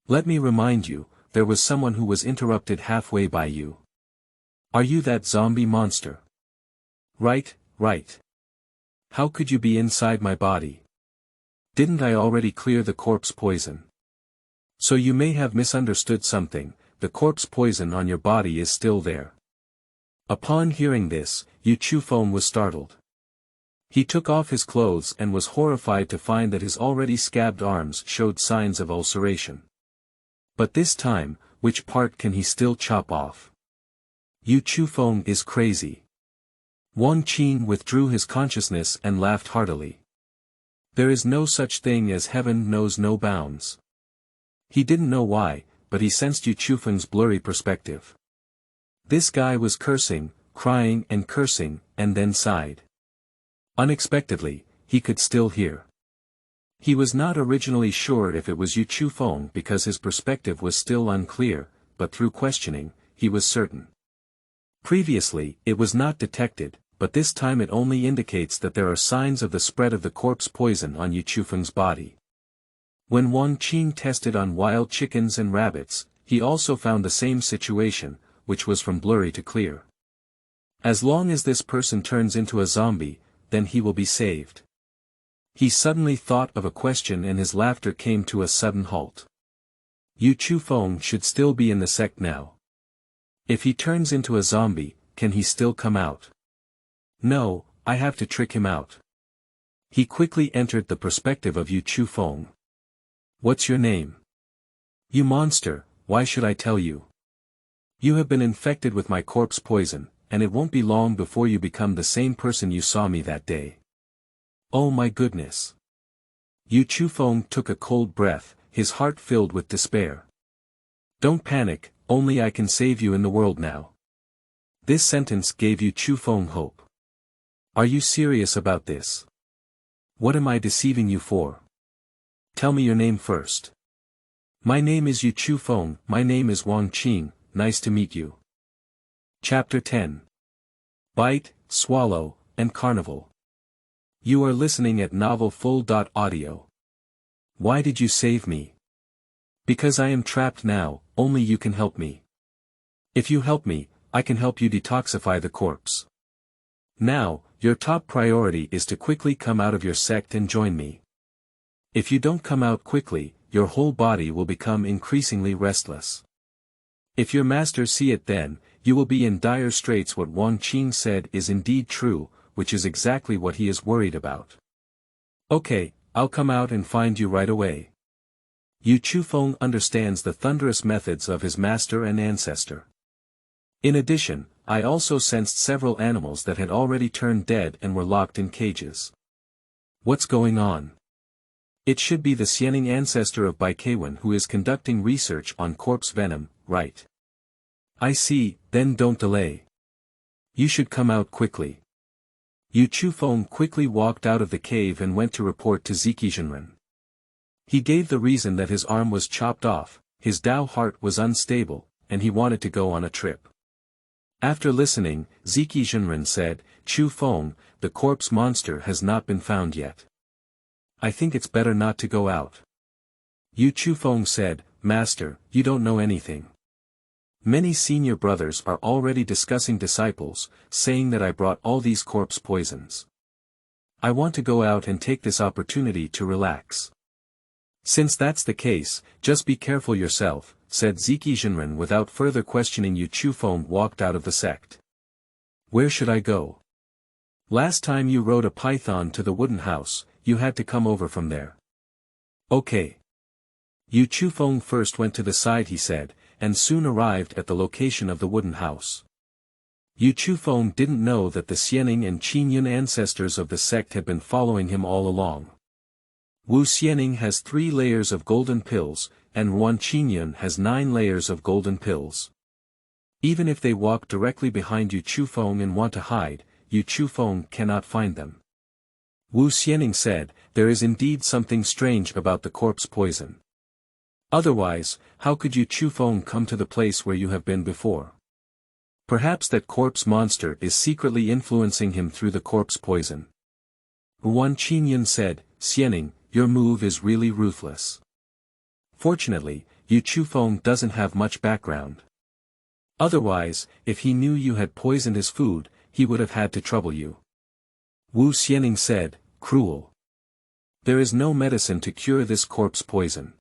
Let me remind you, there was someone who was interrupted halfway by you. Are you that zombie monster? Right, right. How could you be inside my body? Didn't I already clear the corpse poison? So you may have misunderstood something, the corpse poison on your body is still there. Upon hearing this, Yu Chufeng was startled. He took off his clothes and was horrified to find that his already scabbed arms showed signs of ulceration. But this time, which part can he still chop off? Yu Chufeng is crazy. Wang Qing withdrew his consciousness and laughed heartily. There is no such thing as heaven knows no bounds. He didn't know why, but he sensed Yu Chufeng's blurry perspective. This guy was cursing, crying and then sighed. Unexpectedly, he could still hear. He was not originally sure if it was Yu Chufeng because his perspective was still unclear, but through questioning, he was certain. Previously, it was not detected, but this time it only indicates that there are signs of the spread of the corpse poison on Yu Chufeng's body. When Wang Qing tested on wild chickens and rabbits, he also found the same situation, which was from blurry to clear. As long as this person turns into a zombie, then he will be saved. He suddenly thought of a question and his laughter came to a sudden halt. Yu Chufeng should still be in the sect now. If he turns into a zombie, can he still come out? No, I have to trick him out. He quickly entered the perspective of Yu Chufeng. What's your name? You monster, why should I tell you? You have been infected with my corpse poison, and it won't be long before you become the same person you saw me that day. Oh my goodness. Yu Chufeng took a cold breath, his heart filled with despair. Don't panic, only I can save you in the world now. This sentence gave Yu Chufeng hope. Are you serious about this? What am I deceiving you for? Tell me your name first. My name is Yu Chu Feng, my name is Wang Qing, nice to meet you. Chapter 10. Bite, Swallow, and Carnival. You are listening at novelfull.audio. Why did you save me? Because I am trapped now, only you can help me. If you help me, I can help you detoxify the corpse. Now, your top priority is to quickly come out of your sect and join me. If you don't come out quickly, your whole body will become increasingly restless. If your masters see it then, you will be in dire straits. What Wang Qing said is indeed true, which is exactly what he is worried about. Okay, I'll come out and find you right away. Yu Chu Feng understands the thunderous methods of his master and ancestor. In addition, I also sensed several animals that had already turned dead and were locked in cages. What's going on? It should be the Xianing ancestor of Baikaiwan who is conducting research on corpse venom, right? I see, then don't delay. You should come out quickly. Yu Chu Feng quickly walked out of the cave and went to report to Xuanhuan. He gave the reason that his arm was chopped off, his Dao heart was unstable, and he wanted to go on a trip. After listening, Xuanhuan said, Chu Feng, the corpse monster has not been found yet. I think it's better not to go out. Yu Chu Feng said, Master, you don't know anything. Many senior brothers are already discussing disciples, saying that I brought all these corpse poisons. I want to go out and take this opportunity to relax. Since that's the case, just be careful yourself, said Xuanhuan without further questioning. Yu Chu Feng walked out of the sect. Where should I go? Last time you rode a python to the wooden house, you had to come over from there. Okay. Yu Chu Feng first went to the side, he said, and soon arrived at the location of the wooden house. Yu Chu Feng didn't know that the Xianing and Qingyun ancestors of the sect had been following him all along. Wu Xianing has 3 layers of golden pills, and Wan Qingyun has 9 layers of golden pills. Even if they walk directly behind Yu Chu Feng and want to hide, Yu Chu Feng cannot find them. Wu Xianing said, there is indeed something strange about the corpse poison. Otherwise, how could Yu Chu Feng come to the place where you have been before? Perhaps that corpse monster is secretly influencing him through the corpse poison. Wan Qingyun said, Xianing, your move is really ruthless. Fortunately, Yu Chu Feng doesn't have much background. Otherwise, if he knew you had poisoned his food, he would have had to trouble you. Wu Xianing said, cruel. There is no medicine to cure this corpse poison.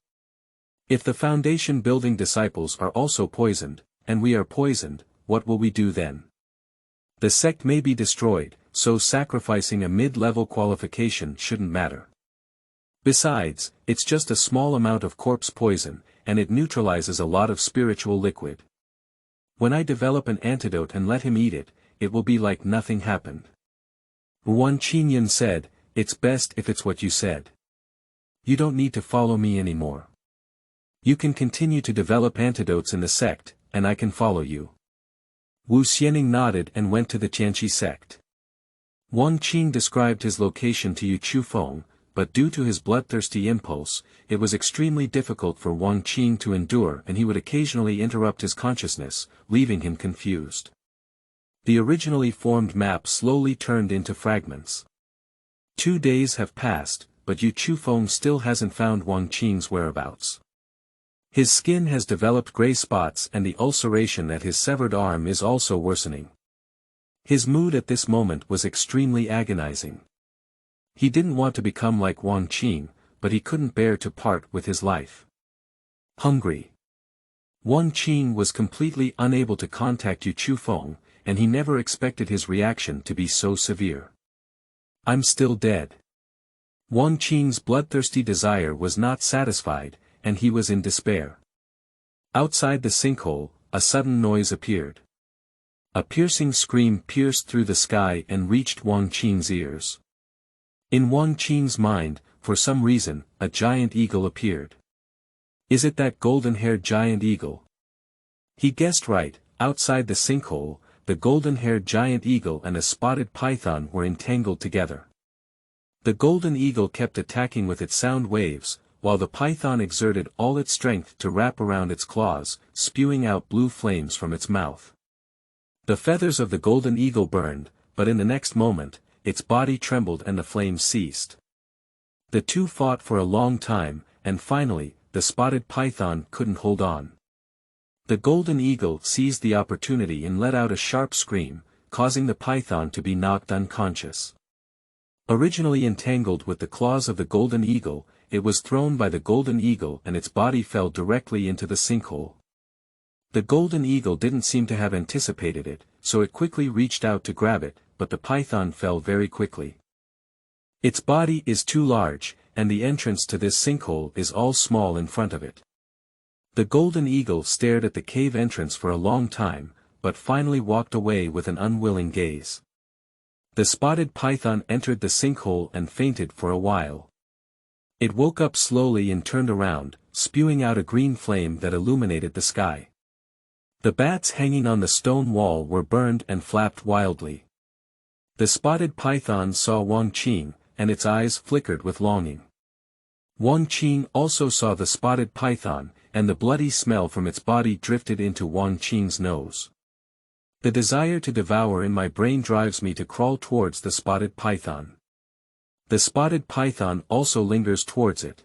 If the foundation building disciples are also poisoned, and we are poisoned, what will we do then? The sect may be destroyed, so sacrificing a mid-level qualification shouldn't matter. Besides, it's just a small amount of corpse poison, and it neutralizes a lot of spiritual liquid. When I develop an antidote and let him eat it, it will be like nothing happened. Wan Qingyun said, it's best if it's what you said. You don't need to follow me anymore. You can continue to develop antidotes in the sect, and I can follow you. Wu Xianing nodded and went to the Tianqi sect. Wang Qing described his location to Yu Chu Feng, but due to his bloodthirsty impulse, it was extremely difficult for Wang Qing to endure, and he would occasionally interrupt his consciousness, leaving him confused. The originally formed map slowly turned into fragments. 2 days have passed, but Yu Chu Feng still hasn't found Wang Qing's whereabouts. His skin has developed gray spots and the ulceration at his severed arm is also worsening. His mood at this moment was extremely agonizing. He didn't want to become like Wang Qing, but he couldn't bear to part with his life. Hungry. Wang Qing was completely unable to contact Yu Chu Feng, and he never expected his reaction to be so severe. I'm still dead. Wang Qing's bloodthirsty desire was not satisfied, and he was in despair. Outside the sinkhole, a sudden noise appeared. A piercing scream pierced through the sky and reached Wang Qing's ears. In Wang Qing's mind, for some reason, a giant eagle appeared. Is it that golden-haired giant eagle? He guessed right. Outside the sinkhole, the golden-haired giant eagle and a spotted python were entangled together. The golden eagle kept attacking with its sound waves, while the python exerted all its strength to wrap around its claws, spewing out blue flames from its mouth. The feathers of the golden eagle burned, but in the next moment, its body trembled and the flames ceased. The two fought for a long time, and finally, the spotted python couldn't hold on. The golden eagle seized the opportunity and let out a sharp scream, causing the python to be knocked unconscious. Originally entangled with the claws of the golden eagle, it was thrown by the golden eagle and its body fell directly into the sinkhole. The golden eagle didn't seem to have anticipated it, so it quickly reached out to grab it, but the python fell very quickly. Its body is too large, and the entrance to this sinkhole is all small in front of it. The golden eagle stared at the cave entrance for a long time, but finally walked away with an unwilling gaze. The spotted python entered the sinkhole and fainted for a while. It woke up slowly and turned around, spewing out a green flame that illuminated the sky. The bats hanging on the stone wall were burned and flapped wildly. The spotted python saw Wang Qing, and its eyes flickered with longing. Wang Qing also saw the spotted python, and the bloody smell from its body drifted into Wang Qing's nose. The desire to devour in my brain drives me to crawl towards the spotted python. The spotted python also lingers towards it.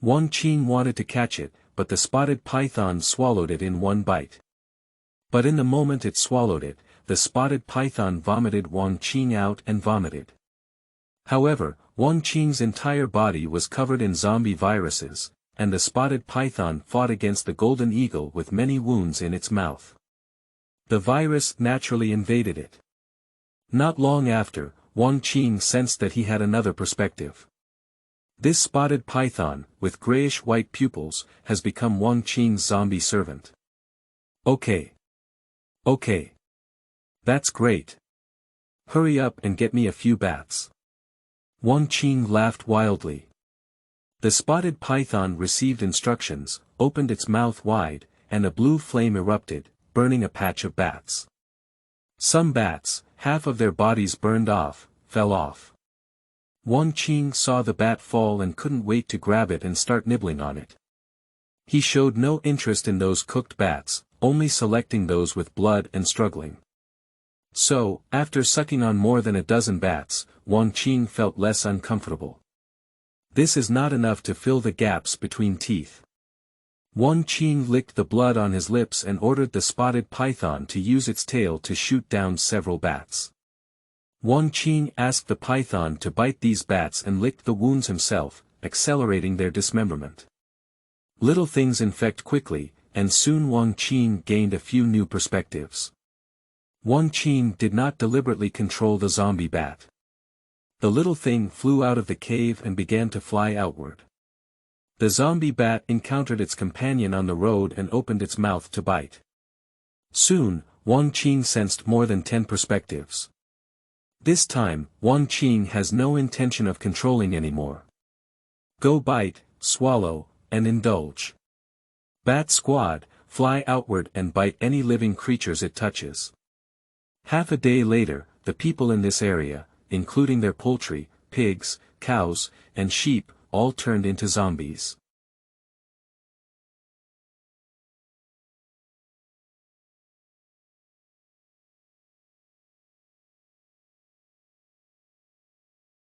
Wang Qing wanted to catch it, but the spotted python swallowed it in one bite. But in the moment it swallowed it, the spotted python vomited Wang Qing out and vomited. However, Wang Qing's entire body was covered in zombie viruses, and the spotted python fought against the golden eagle with many wounds in its mouth. The virus naturally invaded it. Not long after, Wang Qing sensed that he had another perspective. This spotted python, with grayish-white pupils, has become Wang Qing's zombie servant. Okay. Okay. That's great. Hurry up and get me a few bats. Wang Qing laughed wildly. The spotted python received instructions, opened its mouth wide, and a blue flame erupted, burning a patch of bats. Some bats, half of their bodies burned off, fell off. Wang Qing saw the bat fall and couldn't wait to grab it and start nibbling on it. He showed no interest in those cooked bats, only selecting those with blood and struggling. So, after sucking on more than a dozen bats, Wang Qing felt less uncomfortable. This is not enough to fill the gaps between teeth. Wang Qing licked the blood on his lips and ordered the spotted python to use its tail to shoot down several bats. Wang Qing asked the python to bite these bats and licked the wounds himself, accelerating their dismemberment. Little things infect quickly, and soon Wang Qing gained a few new perspectives. Wang Qing did not deliberately control the zombie bat. The little thing flew out of the cave and began to fly outward. The zombie bat encountered its companion on the road and opened its mouth to bite. Soon, Wang Qing sensed more than 10 perspectives. This time, Wang Qing has no intention of controlling anymore. Go bite, swallow, and indulge. Bat squad, fly outward and bite any living creatures it touches. Half a day later, the people in this area, including their poultry, pigs, cows, and sheep, all turned into zombies.